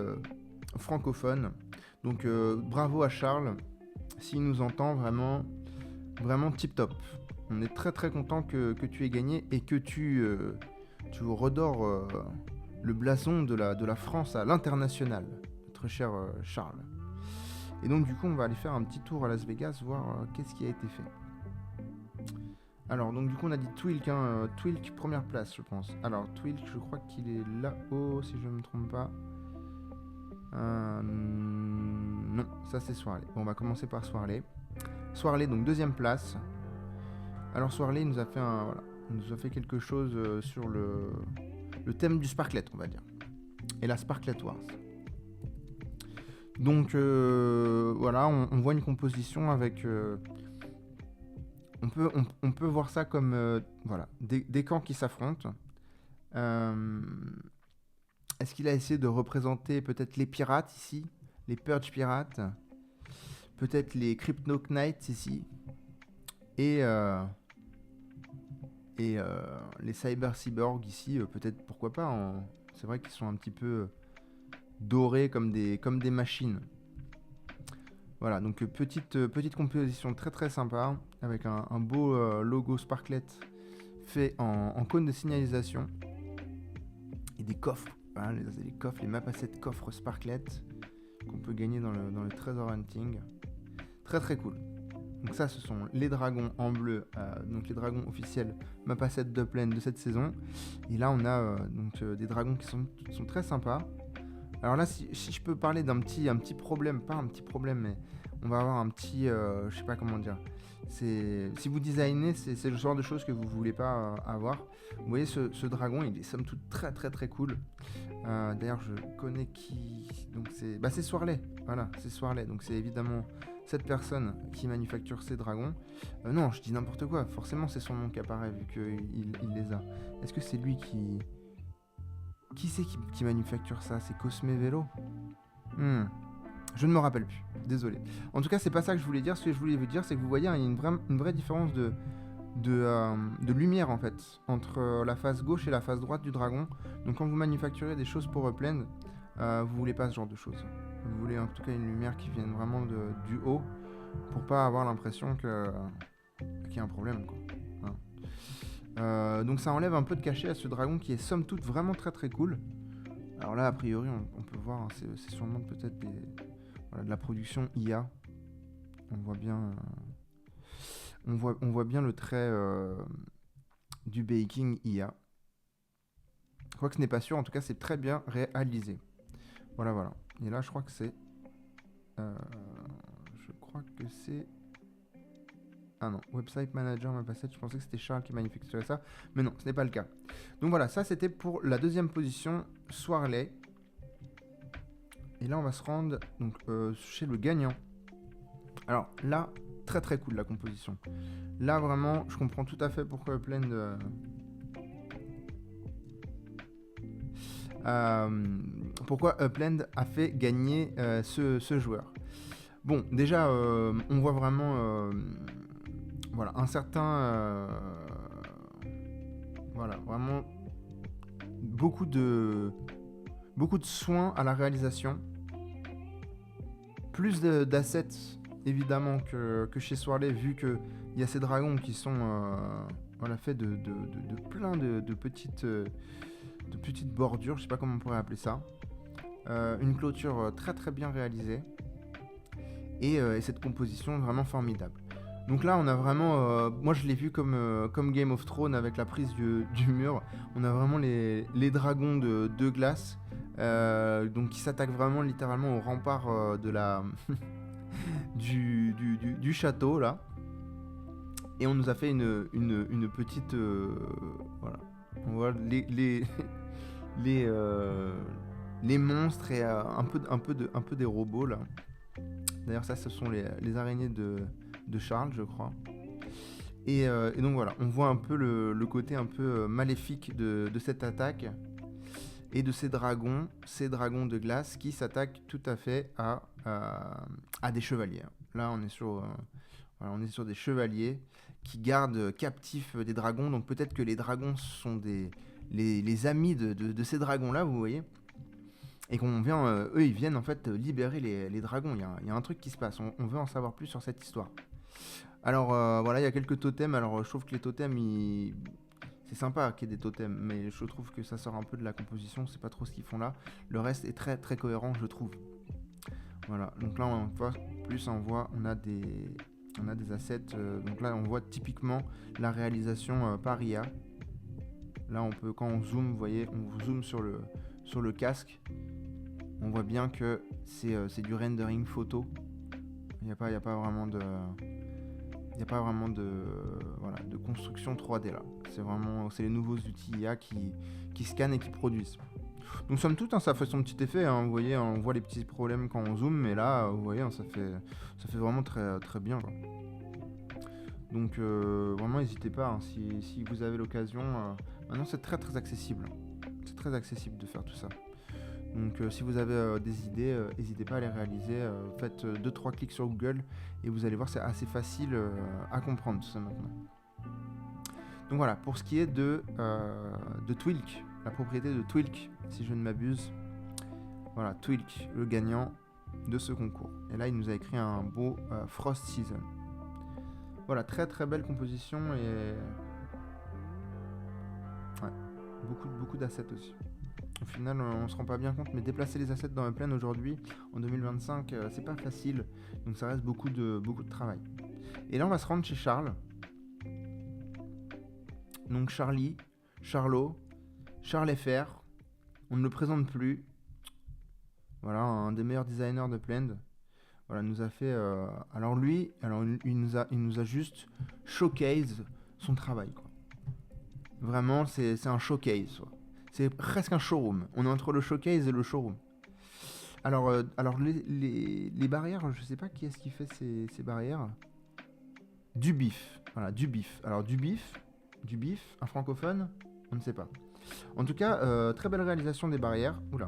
Speaker 1: francophone. Donc bravo à Charles. s'il nous entend, vraiment, vraiment tip top. On est très très content que tu aies gagné et que tu redores le blason de la France à l'international, notre cher Charles. Et donc du coup on va aller faire un petit tour à Las Vegas, voir qu'est-ce qui a été fait. Alors donc du coup on a dit Twilk, Twilk première place je pense. Alors Twilk je crois qu'il est là-haut si je ne me trompe pas. Non, ça c'est Swarley. Bon, on va commencer par Swarley. Swarley donc deuxième place. Alors Swarley nous a fait il nous a fait quelque chose sur le thème du Sparklet on va dire. Et la Sparklet Wars. Donc voilà, on voit une composition avec... on peut voir ça comme voilà, des camps qui s'affrontent. Est-ce qu'il a essayé de représenter peut-être les pirates ici, les Purge pirates, peut-être les Crypto Knights ici, et les Cyber Cyborgs ici, peut-être pourquoi pas. C'est vrai qu'ils sont un petit peu dorés comme des machines. Voilà, donc petite composition très très sympa, avec un beau logo Sparklet fait en cône de signalisation. Et des coffres, voilà, les coffres, les maps à 7 coffres Sparklet qu'on peut gagner dans le Treasure Hunting. Très très cool. Donc ça, ce sont les dragons en bleu, donc les dragons officiels map à 7 de Upland de cette saison. Et là, on a des dragons qui sont très sympas. Alors là, si je peux parler d'un petit problème, pas un petit problème, mais on va avoir un petit, je sais pas comment dire. Si vous designez, c'est le genre de choses que vous voulez pas avoir. Vous voyez ce dragon, il est somme toute très très très cool. D'ailleurs, je connais qui, donc c'est Swarley. Voilà, c'est Swarley. Donc c'est évidemment cette personne qui manufacture ces dragons. Non, je dis n'importe quoi. Forcément, c'est son nom qui apparaît vu qu'il les a. Est-ce que c'est lui qui... Qui c'est qui manufacture ça? C'est Cosme Velo? Je ne me rappelle plus, désolé. En tout cas, c'est pas ça que je voulais dire. Ce que je voulais vous dire, c'est que vous voyez, il y a une vraie différence de lumière en fait entre la face gauche et la face droite du dragon. Donc quand vous manufacturez des choses pour Upland, vous voulez pas ce genre de choses. Vous voulez en tout cas une lumière qui vienne vraiment du haut pour pas avoir l'impression qu'il y a un problème, quoi. Donc ça enlève un peu de cachet à ce dragon qui est somme toute vraiment très très cool. Alors là a priori on peut voir, c'est sûrement peut-être de la production IA. On voit bien on voit bien le trait du baking IA. Je crois que ce n'est pas sûr, en tout cas c'est très bien réalisé. Voilà. Et là je crois que c'est ah non, Website Manager map asset, je pensais que c'était Charles qui manufacturait ça, mais non, ce n'est pas le cas. Donc voilà, ça c'était pour la deuxième position, Swarley. Et là on va se rendre donc, chez le gagnant. Alors là, très très cool la composition. Là vraiment, je comprends tout à fait pourquoi Upland... pourquoi Upland a fait gagner ce joueur. Bon, déjà, on voit vraiment... voilà, un certain... voilà, vraiment beaucoup de soins à la réalisation. Plus d'assets, évidemment, que chez Swarley, vu qu'il y a ces dragons qui sont voilà, faits de plein de petites bordures, je sais pas comment on pourrait appeler ça. Une clôture très très bien réalisée. Et cette composition vraiment formidable. Donc là on a vraiment, moi je l'ai vu comme Game of Thrones avec la prise du mur. On a vraiment les dragons de glace donc qui s'attaquent vraiment littéralement au rempart de la du château là. Et on nous a fait une petite voilà. On voit les monstres et un peu des robots là. D'ailleurs ça ce sont les araignées de Charles je crois. Et donc voilà, on voit un peu le côté un peu maléfique de cette attaque et de ces dragons de glace qui s'attaquent tout à fait à des chevaliers. Là on est sur des chevaliers qui gardent captifs des dragons, donc peut-être que les dragons sont les amis de ces dragons là, vous voyez. et qu'on vient, eux ils viennent en fait libérer les dragons. Il y a un truc qui se passe, on veut en savoir plus sur cette histoire. Alors voilà, il y a quelques totems. Alors je trouve que les totems, c'est sympa qu'il y ait des totems, mais je trouve que ça sort un peu de la composition, c'est pas trop ce qu'ils font là. Le reste est très très cohérent, je trouve. Voilà, donc là on voit plus, on a des assets. Donc là on voit typiquement la réalisation par IA. Là on peut, quand on zoome, vous voyez, on zoome sur le casque, on voit bien que c'est du rendering photo. Il n'y a pas vraiment de... Il n'y a pas vraiment de construction 3D là. C'est les nouveaux outils IA qui scannent et qui produisent. Donc somme toute, ça fait son petit effet. Vous voyez, on voit les petits problèmes quand on zoome, mais là, vous voyez, ça fait vraiment très, très bien, quoi. Donc vraiment, n'hésitez pas, si vous avez l'occasion. Maintenant, c'est très très accessible. C'est très accessible de faire tout ça. Donc si vous avez des idées, n'hésitez pas à les réaliser. Faites 2-3 clics sur Google et vous allez voir, c'est assez facile à comprendre tout ça maintenant. Donc voilà, pour ce qui est de Twilk, la propriété de Twilk, si je ne m'abuse. Voilà, Twilk, le gagnant de ce concours. Et là, il nous a écrit un beau Frost Season. Voilà, très très belle composition et... Ouais, beaucoup d'assets aussi. Au final, on se rend pas bien compte, mais déplacer les assets dans Upland aujourd'hui, en 2025, c'est pas facile. Donc ça reste beaucoup de travail. Et là, on va se rendre chez Charles. Donc Charlie, Charlot, Charles FR. On ne le présente plus. Voilà, un des meilleurs designers de Upland. Voilà, nous a fait... alors lui, il nous a juste showcase son travail, quoi. Vraiment, c'est un showcase, quoi. C'est presque un showroom. On est entre le showcase et le showroom. Alors les barrières, je sais pas qui est-ce qui fait ces barrières. Du bif. Voilà, du bif. Alors du bif, un francophone, on ne sait pas. En tout cas, très belle réalisation des barrières. Oula.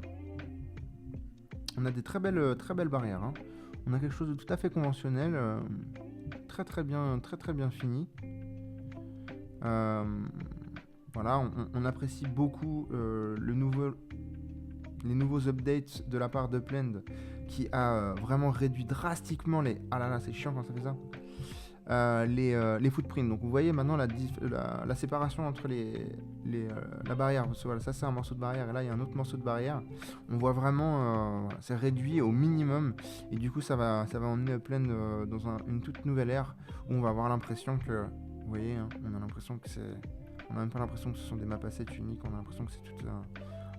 Speaker 1: On a des très belles barrières. Hein. On a quelque chose de tout à fait conventionnel. Très bien fini. Voilà, on apprécie beaucoup les nouveaux updates de la part d'Upland qui a vraiment réduit drastiquement les... Ah là là, c'est chiant quand ça fait ça. Les footprints. Donc vous voyez maintenant la séparation entre la barrière. Voilà, ça c'est un morceau de barrière et là il y a un autre morceau de barrière. On voit vraiment, c'est réduit au minimum et du coup ça va emmener Upland dans une toute nouvelle ère où on va avoir l'impression que, vous voyez, hein, on a l'impression que c'est... On n'a même pas l'impression que ce sont des maps assets uniques, on a l'impression que c'est tout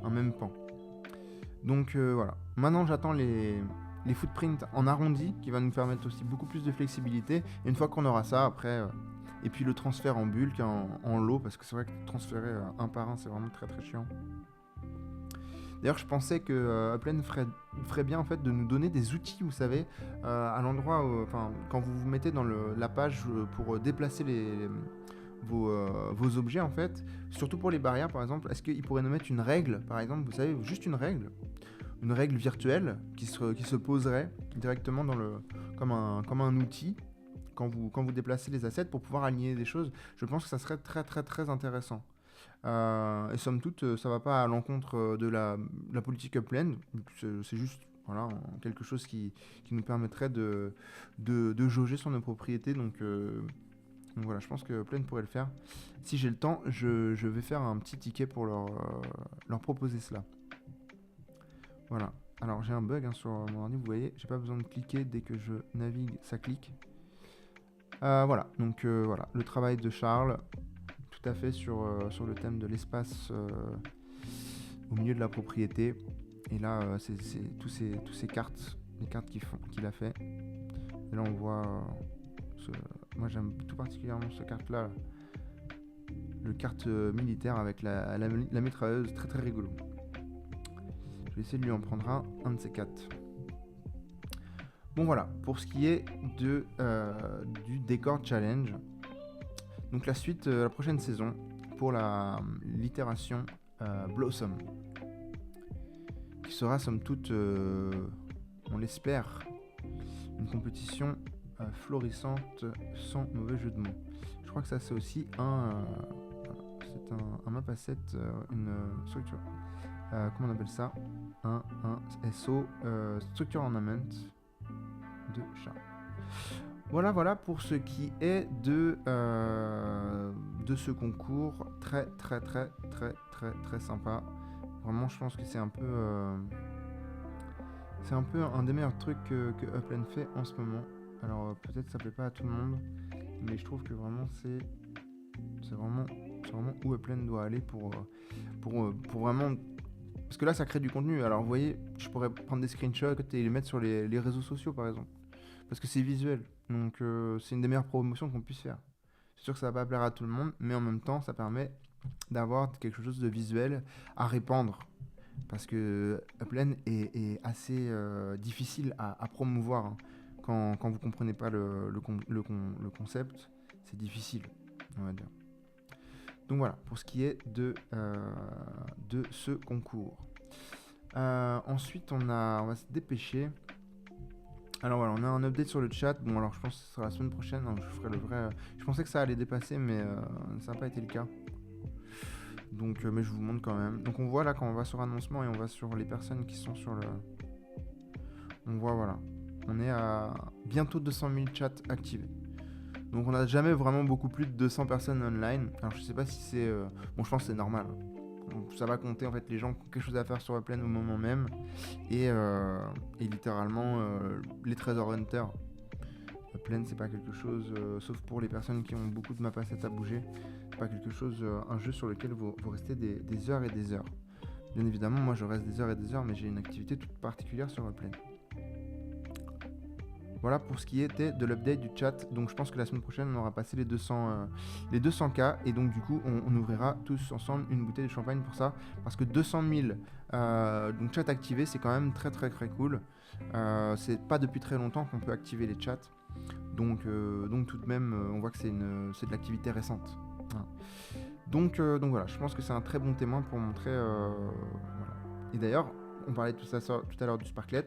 Speaker 1: un même pan. Donc voilà. Maintenant j'attends les footprints en arrondi qui va nous permettre aussi beaucoup plus de flexibilité. Et une fois qu'on aura ça, après... et puis le transfert en bulk, en lot, parce que c'est vrai que transférer un par un, c'est vraiment très très chiant. D'ailleurs, je pensais que Upland ferait bien en fait de nous donner des outils, vous savez, à l'endroit où, quand vous vous mettez dans la page pour déplacer vos objets en fait, surtout pour les barrières par exemple, est-ce qu'ils pourraient nous mettre une règle, par exemple, vous savez, juste une règle virtuelle qui se poserait directement comme un outil quand vous déplacez les assets pour pouvoir aligner des choses. Je pense que ça serait très très très intéressant. Et somme toute, ça va pas à l'encontre de la politique Upland, c'est juste voilà, quelque chose qui nous permettrait de jauger sur nos propriétés. Donc voilà, je pense que Upland pourrait le faire. Si j'ai le temps, je vais faire un petit ticket pour leur proposer cela. Voilà. Alors j'ai un bug sur mon ordi, vous voyez, j'ai pas besoin de cliquer, dès que je navigue, ça clique. Voilà, donc voilà, le travail de Charles, tout à fait sur le thème de l'espace au milieu de la propriété. Et là, c'est tous ces cartes, les cartes qu'il a fait. Et là, on voit... moi, j'aime tout particulièrement cette carte-là. Le carte militaire avec la mitrailleuse, très très rigolo. Je vais essayer de lui en prendre un de ces quatre. Bon voilà, pour ce qui est du Decor Challenge. Donc la suite, la prochaine saison, pour l'itération Blossom. Qui sera somme toute, on l'espère, une compétition florissante sans mauvais jeu de mots. Je crois que ça c'est aussi un map asset, une structure. comment on appelle ça, un SO, Structure Ornament de chat. Voilà pour ce qui est de ce concours très sympa. Vraiment, je pense que c'est un peu un des meilleurs trucs que Upland fait en ce moment. Alors peut-être ça plaît pas à tout le monde, mais je trouve que vraiment c'est vraiment où Upland doit aller pour vraiment. Parce que là, ça crée du contenu. Alors vous voyez, je pourrais prendre des screenshots et les mettre sur les réseaux sociaux par exemple. Parce que c'est visuel. Donc c'est une des meilleures promotions qu'on puisse faire. C'est sûr que ça va pas plaire à tout le monde, mais en même temps, ça permet d'avoir quelque chose de visuel à répandre. Parce que Upland est assez difficile à promouvoir. Hein. Quand vous comprenez pas le concept, c'est difficile, on va dire. Donc voilà, pour ce qui est de ce concours. Ensuite, on va se dépêcher. Alors voilà, on a un update sur le chat. Bon, alors je pense que ce sera la semaine prochaine. Non, je ferai le vrai. Je pensais que ça allait dépasser, mais ça n'a pas été le cas. Donc, mais je vous montre quand même. Donc, on voit là quand on va sur annoncement et on va sur les personnes qui sont sur le. On voit, voilà. On est à bientôt 200 000 chats activés. Donc, on n'a jamais vraiment beaucoup plus de 200 personnes online. Alors, je sais pas si c'est. Bon, je pense que c'est normal. Ça va compter en fait les gens qui ont quelque chose à faire sur Upland au moment même. Et littéralement, les Treasure Hunters. Upland, c'est pas quelque chose, sauf pour les personnes qui ont beaucoup de maps assets à bouger, c'est pas quelque chose, un jeu sur lequel vous restez des heures et des heures. Bien évidemment, moi je reste des heures et des heures, mais j'ai une activité toute particulière sur Upland. Voilà pour ce qui était de l'update du chat. Donc je pense que la semaine prochaine on aura passé les 200K et donc du coup on ouvrira tous ensemble une bouteille de champagne pour ça, parce que 200 000 donc chat activés, c'est quand même très cool. C'est pas depuis très longtemps qu'on peut activer les chats. Donc tout de même, on voit que c'est de l'activité récente. Voilà. Donc voilà, je pense que c'est un très bon témoin pour montrer. Voilà. Et d'ailleurs, on parlait tout à l'heure du Sparklet.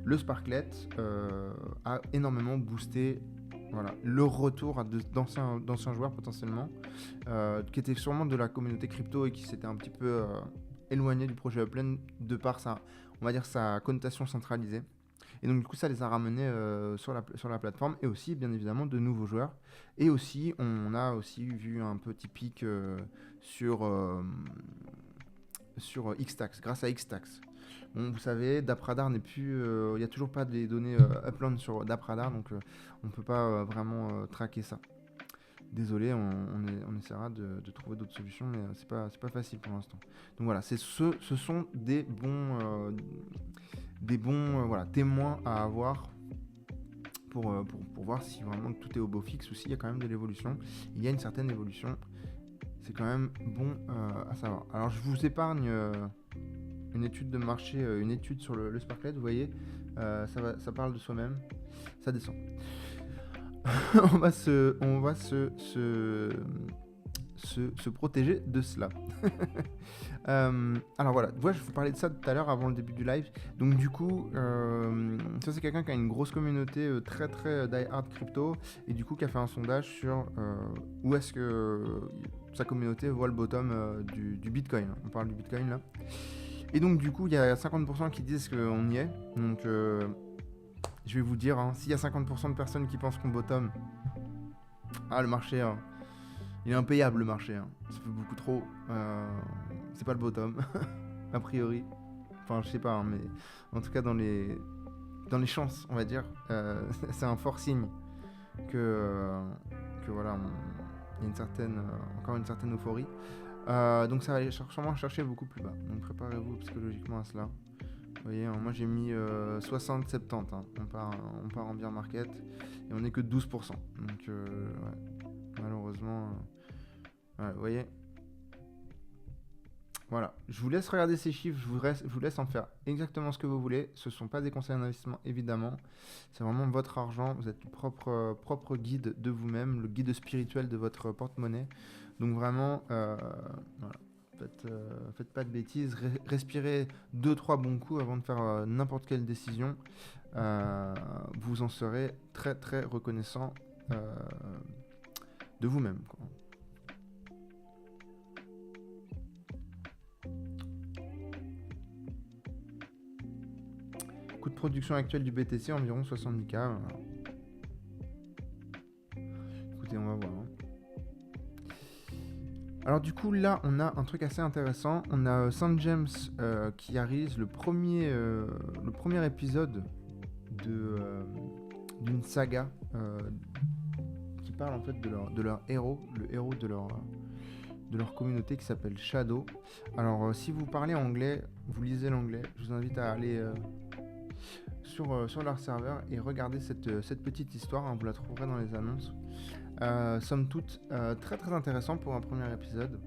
Speaker 1: Le Sparklet a énormément boosté, voilà, le retour d'anciens joueurs potentiellement, qui étaient sûrement de la communauté crypto et qui s'étaient un petit peu éloignés du projet Upland de par on va dire sa connotation centralisée. Et donc du coup ça les a ramenés sur la plateforme, et aussi bien évidemment de nouveaux joueurs. Et aussi on a aussi vu un petit pic sur Xtax, grâce à Xtax. Bon, vous savez, DappRadar n'est plus, il n'y a toujours pas des données Upland sur DappRadar, donc on ne peut pas vraiment traquer ça. Désolé, on essaiera de trouver d'autres solutions, mais c'est pas facile pour l'instant. Donc voilà, ce sont des bons voilà, témoins à avoir pour voir si vraiment tout est au beau fixe ou s'il y a quand même de l'évolution. Il y a une certaine évolution, c'est quand même bon à savoir. Alors je vous épargne une étude de marché, une étude sur le Sparklet, vous voyez, ça parle de soi-même, ça descend. on va se protéger de cela. Alors voilà, je vous parlais de ça tout à l'heure avant le début du live. Donc du coup, ça c'est quelqu'un qui a une grosse communauté très die-hard crypto, et du coup qui a fait un sondage sur où est-ce que sa communauté voit le bottom du Bitcoin. On parle du Bitcoin là. Et donc du coup, il y a 50% qui disent qu'on y est. Donc je vais vous dire, hein, s'il y a 50% de personnes qui pensent qu'on bottom, le marché... il est impayable, le marché, hein. Ça fait beaucoup trop. C'est pas le bottom, a priori. Enfin, je sais pas, hein, mais en tout cas, dans les chances, on va dire, c'est un fort signe que voilà, il y a encore une certaine euphorie. Donc ça va aller sûrement chercher beaucoup plus bas. Donc préparez-vous psychologiquement à cela. Vous voyez, hein, moi j'ai mis 60-70. Hein. On part en bear market et on n'est que 12%. Donc ouais, malheureusement... ouais, vous voyez. Voilà, je vous laisse regarder ces chiffres, je vous laisse en faire exactement ce que vous voulez. Ce ne sont pas des conseils d'investissement, évidemment. C'est vraiment votre argent, vous êtes le propre guide de vous-même, le guide spirituel de votre porte-monnaie. Donc vraiment, voilà. Faites pas de bêtises, respirez 2-3 bons coups avant de faire n'importe quelle décision. Vous en serez très reconnaissant de vous-même, quoi. Coût de production actuel du BTC, environ 70K. Voilà. Écoutez, on va voir. Alors du coup, là, on a un truc assez intéressant. On a Saint James qui réalise le premier épisode d'une saga qui parle en fait de leur héros, le héros de leur communauté qui s'appelle Shadow. Alors si vous parlez anglais, vous lisez l'anglais, je vous invite à aller sur leur serveur et regarder cette petite histoire, hein, vous la trouverez dans les annonces. Somme toute très très intéressant pour un premier épisode,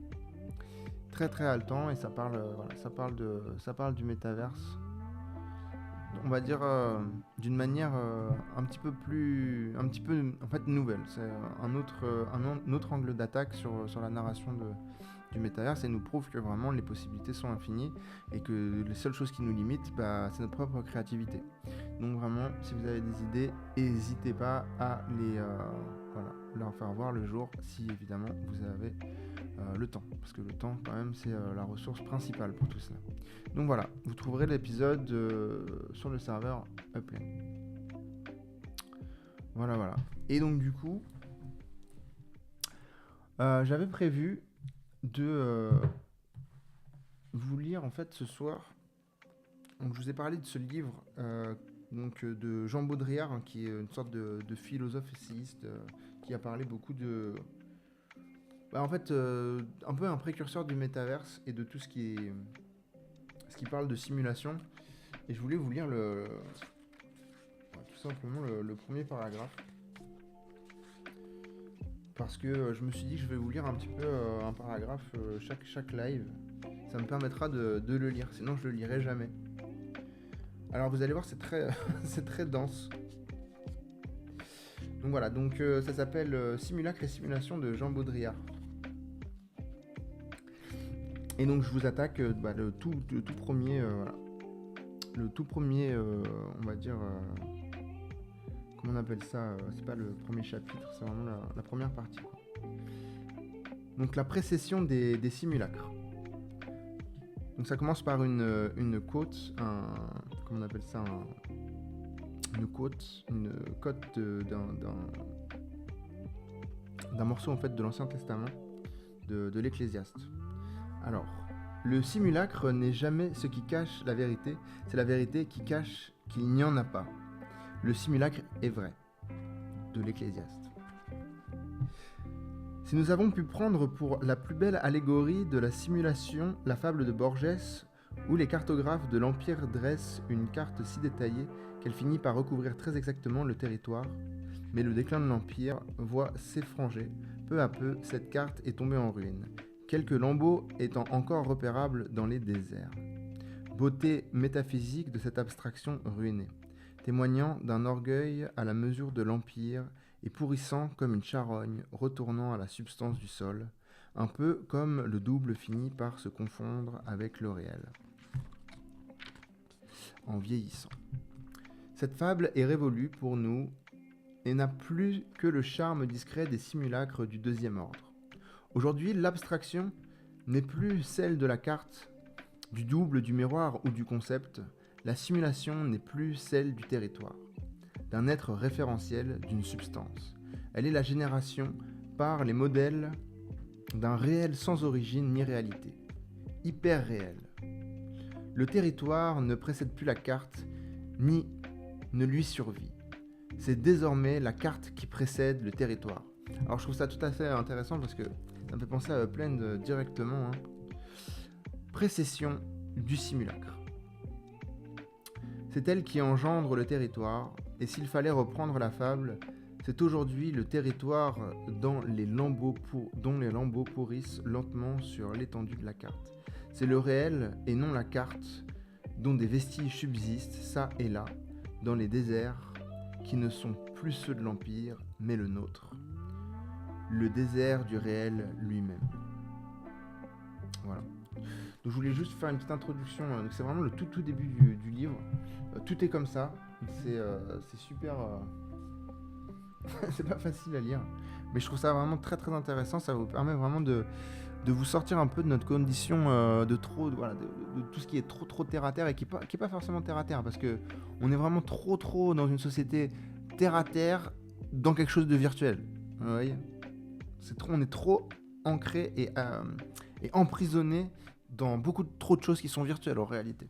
Speaker 1: très très haletant, et ça parle du métaverse, on va dire d'une manière un petit peu en fait nouvelle. C'est un autre angle d'attaque sur la narration du métaverse, et nous prouve que vraiment les possibilités sont infinies et que les seules choses qui nous limitent, c'est notre propre créativité. Donc vraiment, si vous avez des idées, n'hésitez pas à leur faire voir le jour, si évidemment vous avez le temps, parce que le temps quand même c'est la ressource principale pour tout cela. Donc voilà, vous trouverez l'épisode sur le serveur Upland. Voilà. Et donc du coup, j'avais prévu de vous lire en fait ce soir. Donc je vous ai parlé de ce livre de Jean Baudrillard, hein, qui est une sorte de philosophe essayiste qui a parlé beaucoup de... en fait, un peu un précurseur du métaverse et de tout ce qui parle de simulation. Et je voulais vous lire tout simplement le premier paragraphe. Parce que je me suis dit que je vais vous lire un petit peu un paragraphe chaque live. Ça me permettra de le lire, sinon je le lirai jamais. Alors vous allez voir, c'est très, c'est très dense. Donc voilà, ça s'appelle Simulacre et simulation de Jean Baudrillard. Et donc je vous attaque le tout premier, on va dire, comment on appelle ça, c'est pas le premier chapitre, c'est vraiment la première partie, quoi. Donc la précession des simulacres. Donc ça commence par une quote, comment on appelle ça, une quote d'un morceau en fait de l'Ancien Testament, de l'Ecclésiaste. Alors, le simulacre n'est jamais ce qui cache la vérité, c'est la vérité qui cache qu'il n'y en a pas. Le simulacre est vrai, de l'Ecclésiaste. Si nous avons pu prendre pour la plus belle allégorie de la simulation la fable de Borges, où les cartographes de l'Empire dressent une carte si détaillée qu'elle finit par recouvrir très exactement le territoire, mais le déclin de l'Empire voit s'effranger. Peu à peu, cette carte est tombée en ruine, quelques lambeaux étant encore repérables dans les déserts. Beauté métaphysique de cette abstraction ruinée, témoignant d'un orgueil à la mesure de l'Empire et pourrissant comme une charogne retournant à la substance du sol, un peu comme le double finit par se confondre avec le réel, en vieillissant. Cette fable est révolue pour nous et n'a plus que le charme discret des simulacres du deuxième ordre. Aujourd'hui, l'abstraction n'est plus celle de la carte, du double, du miroir ou du concept. La simulation n'est plus celle du territoire, d'un être référentiel, d'une substance. Elle est la génération par les modèles d'un réel sans origine ni réalité, hyper réel. Le territoire ne précède plus la carte, ni ne lui survit. C'est désormais la carte qui précède le territoire. Alors je trouve ça tout à fait intéressant parce que ça me fait penser à Upland directement. Précession du simulacre. C'est elle qui engendre le territoire, et s'il fallait reprendre la fable, c'est aujourd'hui le territoire dont les lambeaux pourrissent lentement sur l'étendue de la carte. C'est le réel et non la carte dont des vestiges subsistent ça et là, dans les déserts qui ne sont plus ceux de l'Empire, mais le nôtre. Le désert du réel lui-même. Voilà. Donc je voulais juste faire une petite introduction. Donc c'est vraiment le tout début du livre. Tout est comme ça. C'est super... c'est pas facile à lire. Mais je trouve ça vraiment très intéressant. Ça vous permet vraiment de de vous sortir un peu de notre condition de trop, de tout ce qui est trop terre à terre et qui est pas forcément terre à terre, parce que on est vraiment trop dans une société terre à terre dans quelque chose de virtuel. Vous voyez, on est trop ancré et emprisonné dans trop de choses qui sont virtuelles en réalité.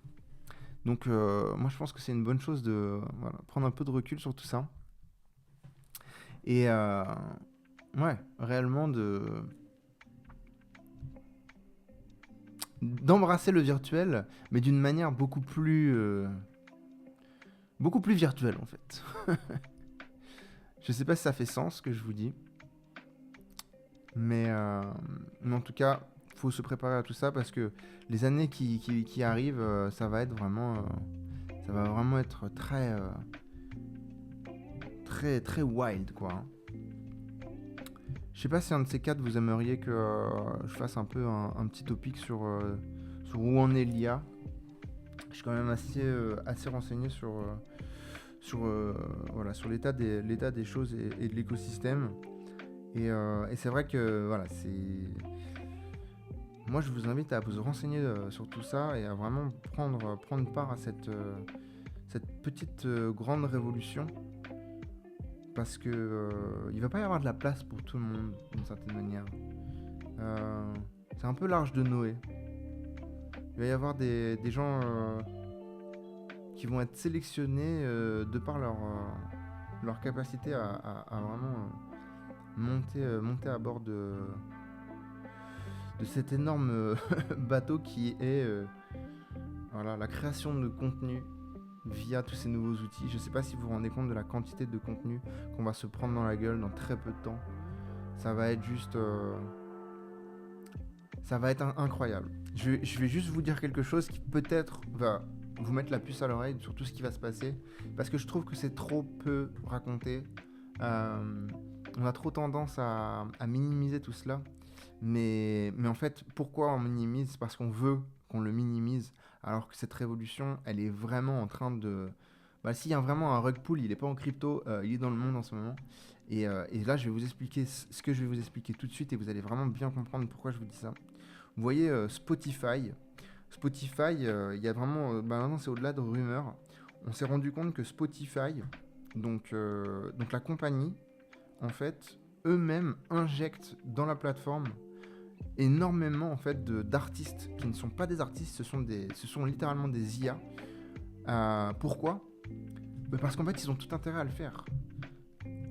Speaker 1: Donc moi je pense que c'est une bonne chose de prendre un peu de recul sur tout ça. Et ouais, réellement d'embrasser le virtuel, mais d'une manière beaucoup plus virtuelle en fait. Je sais pas si ça fait sens ce que je vous dis, mais en tout cas, faut se préparer à tout ça parce que les années qui arrivent, ça va vraiment être très wild quoi. Hein. Je sais pas si un de ces quatre vous aimeriez que je fasse un peu un petit topic sur où en est l'IA. Je suis quand même assez renseigné sur l'état des choses et de l'écosystème. Et c'est vrai que moi je vous invite à vous renseigner sur tout ça et à vraiment prendre part à cette petite grande révolution. Parce que il va pas y avoir de la place pour tout le monde d'une certaine manière. C'est un peu l'arche de Noé. Il va y avoir des gens qui vont être sélectionnés de par leur capacité à vraiment monter à bord de cet énorme bateau qui est la création de contenu via tous ces nouveaux outils. Je sais pas si vous vous rendez compte de la quantité de contenu qu'on va se prendre dans la gueule dans très peu de temps. Ça va être juste... ça va être incroyable. Je vais juste vous dire quelque chose qui peut-être va vous mettre la puce à l'oreille sur tout ce qui va se passer. Parce que je trouve que c'est trop peu raconté. On a trop tendance à minimiser tout cela. Mais en fait, pourquoi on minimise ? C'est parce qu'on veut qu'on le minimise. Alors que cette révolution, elle est vraiment en train de... s'il y a vraiment un rug pull, il n'est pas en crypto, il est dans le monde en ce moment. Et là, je vais vous expliquer ce que je vais vous expliquer tout de suite et vous allez vraiment bien comprendre pourquoi je vous dis ça. Vous voyez Spotify. Spotify, il y a vraiment... maintenant, c'est au-delà de rumeurs. On s'est rendu compte que Spotify, donc la compagnie, en fait, eux-mêmes injectent dans la plateforme énormément en fait d'artistes qui ne sont pas des artistes, ce sont littéralement des IA. Pourquoi ? Parce qu'en fait ils ont tout intérêt à le faire.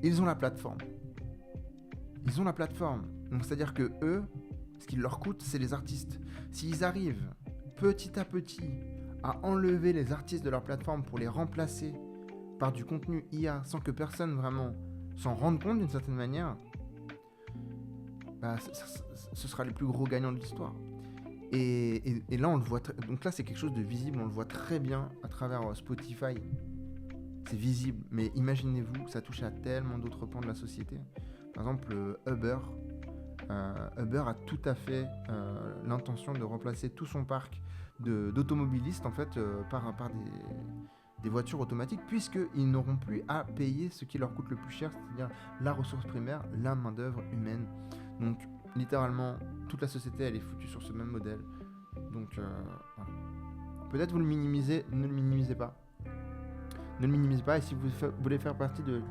Speaker 1: Ils ont la plateforme. Donc c'est à dire que eux, ce qui leur coûte, c'est les artistes. S'ils arrivent petit à petit à enlever les artistes de leur plateforme pour les remplacer par du contenu IA sans que personne vraiment s'en rende compte d'une certaine manière, ce sera les plus gros gagnants de l'histoire. Et là, on le voit. Donc là, c'est quelque chose de visible. On le voit très bien à travers Spotify. C'est visible. Mais imaginez-vous que ça touche à tellement d'autres pans de la société. Par exemple, Uber. Uber a tout à fait l'intention de remplacer tout son parc d'automobilistes en fait par des voitures automatiques, puisqu'ils n'auront plus à payer ce qui leur coûte le plus cher, c'est-à-dire la ressource primaire, la main-d'œuvre humaine. Donc, littéralement, toute la société, elle est foutue sur ce même modèle. Donc, voilà. Peut-être vous le minimisez, ne le minimisez pas. Ne le minimisez pas, et si vous voulez faire partie du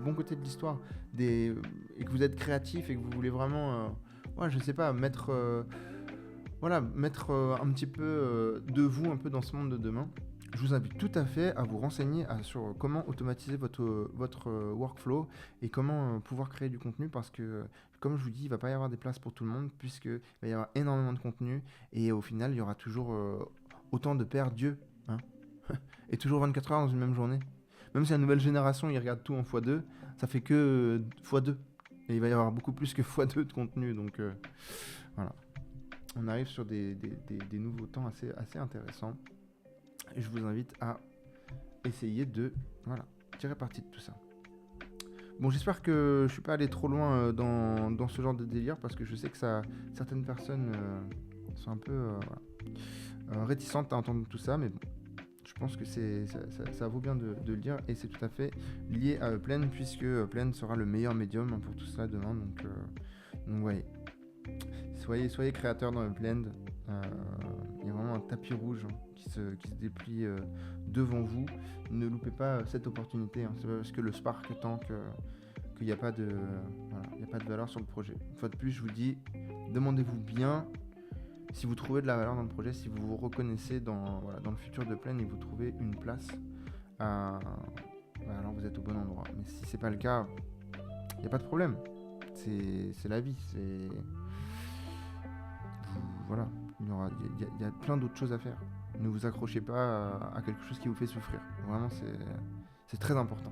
Speaker 1: bon côté de l'histoire, et que vous êtes créatif et que vous voulez vraiment, je sais pas, mettre un petit peu de vous un peu dans ce monde de demain, je vous invite tout à fait à vous renseigner sur comment automatiser votre workflow et comment pouvoir créer du contenu, parce que, comme je vous dis, il ne va pas y avoir des places pour tout le monde, puisqu'il va y avoir énormément de contenu, et au final, il y aura toujours autant de pères Dieu, hein, et toujours 24 heures dans une même journée. Même si la nouvelle génération, ils regardent tout en x2, ça fait que x2. Et il va y avoir beaucoup plus que x2 de contenu, donc voilà. On arrive sur des nouveaux temps assez intéressants. Et je vous invite à essayer de tirer parti de tout ça. Bon, j'espère que je suis pas allé trop loin dans ce genre de délire, parce que je sais que certaines personnes sont un peu réticentes à entendre tout ça, mais bon, je pense que ça vaut bien de le dire, et c'est tout à fait lié à Upland, puisque Upland sera le meilleur médium pour tout ça demain, donc ouais. soyez créateurs dans Upland. Il y a vraiment un tapis rouge qui se déplie devant vous. Ne loupez pas cette opportunité. C'est pas parce que le Spark tank qu'il n'y a pas de valeur sur le projet. Une fois de plus, je vous dis, demandez-vous bien si vous trouvez de la valeur dans le projet, si vous vous reconnaissez dans le futur de Upland et que vous trouvez une place, alors vous êtes au bon endroit. Mais si c'est pas le cas, il n'y a pas de problème. C'est la vie. Voilà, il y a plein d'autres choses à faire. Ne vous accrochez pas à quelque chose qui vous fait souffrir. Vraiment, c'est très important.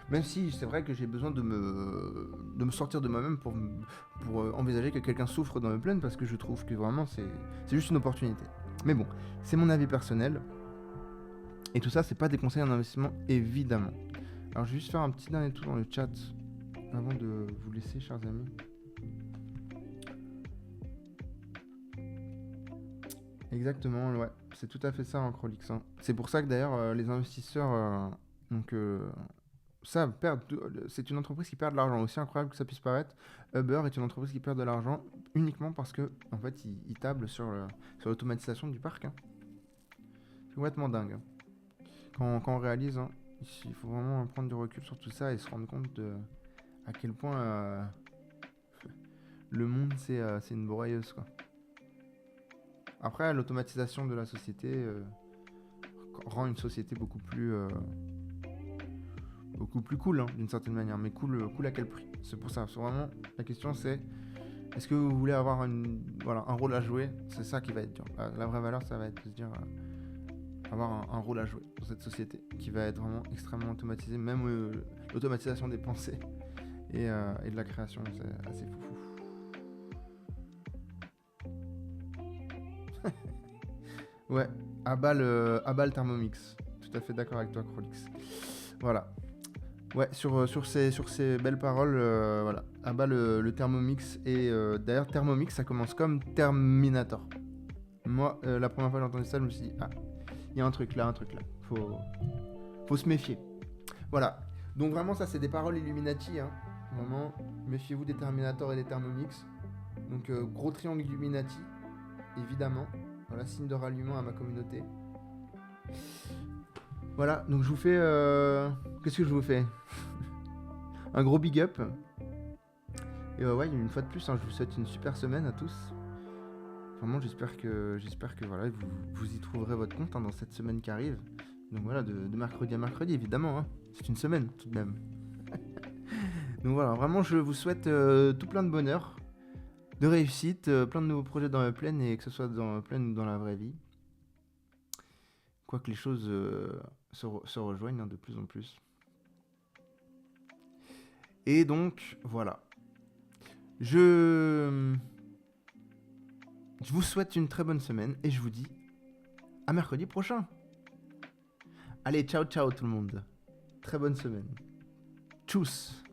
Speaker 1: Même si c'est vrai que j'ai besoin de me sortir de moi-même pour envisager que quelqu'un souffre dans Upland, parce que je trouve que vraiment c'est juste une opportunité. Mais bon, c'est mon avis personnel. Et tout ça, c'est pas des conseils en investissement, évidemment. Alors je vais juste faire un petit dernier tour dans le chat avant de vous laisser, chers amis. Exactement, ouais, c'est tout à fait ça en Crolix. C'est pour ça que d'ailleurs les investisseurs c'est une entreprise qui perd de l'argent, aussi incroyable que ça puisse paraître. Uber est une entreprise qui perd de l'argent uniquement parce que en fait ils tablent sur l'automatisation du parc. C'est complètement dingue. Quand on réalise, il faut vraiment prendre du recul sur tout ça et se rendre compte de à quel point le monde c'est une broyeuse, quoi. Après, l'automatisation de la société rend une société beaucoup plus cool, d'une certaine manière. Mais cool à quel prix? C'est pour ça. C'est vraiment, la question c'est, est-ce que vous voulez avoir un rôle à jouer? C'est ça qui va être dur. La vraie valeur, ça va être de se dire avoir un rôle à jouer dans cette société qui va être vraiment extrêmement automatisée. Même l'automatisation des pensées et de la création, c'est assez fou. Ouais, à bas le Thermomix. Tout à fait d'accord avec toi, Crolix. Voilà. Ouais, sur ces belles paroles, voilà. À bas le Thermomix. Et d'ailleurs, Thermomix, ça commence comme Terminator. Moi, la première fois que j'ai entendu ça, je me suis dit, il y a un truc là. Faut se méfier. Voilà. Donc vraiment, ça, c'est des paroles Illuminati. Vraiment, méfiez-vous des Terminators et des Thermomix. Donc, gros triangle Illuminati, évidemment. Voilà, signe de ralliement à ma communauté. Voilà, donc je vous fais... Qu'est-ce que je vous fais? Un gros big up. Et ouais, une fois de plus, je vous souhaite une super semaine à tous. Vraiment, j'espère que voilà, vous y trouverez votre compte dans cette semaine qui arrive. Donc voilà, de mercredi à mercredi, évidemment. C'est une semaine, tout de même. Donc voilà, vraiment, je vous souhaite tout plein de bonheur, de réussite, plein de nouveaux projets dans Upland, et que ce soit dans Upland ou dans la vraie vie. Quoique les choses se rejoignent de plus en plus. Et donc, voilà. Je vous souhaite une très bonne semaine et je vous dis à mercredi prochain. Allez, ciao tout le monde. Très bonne semaine. Tchuss.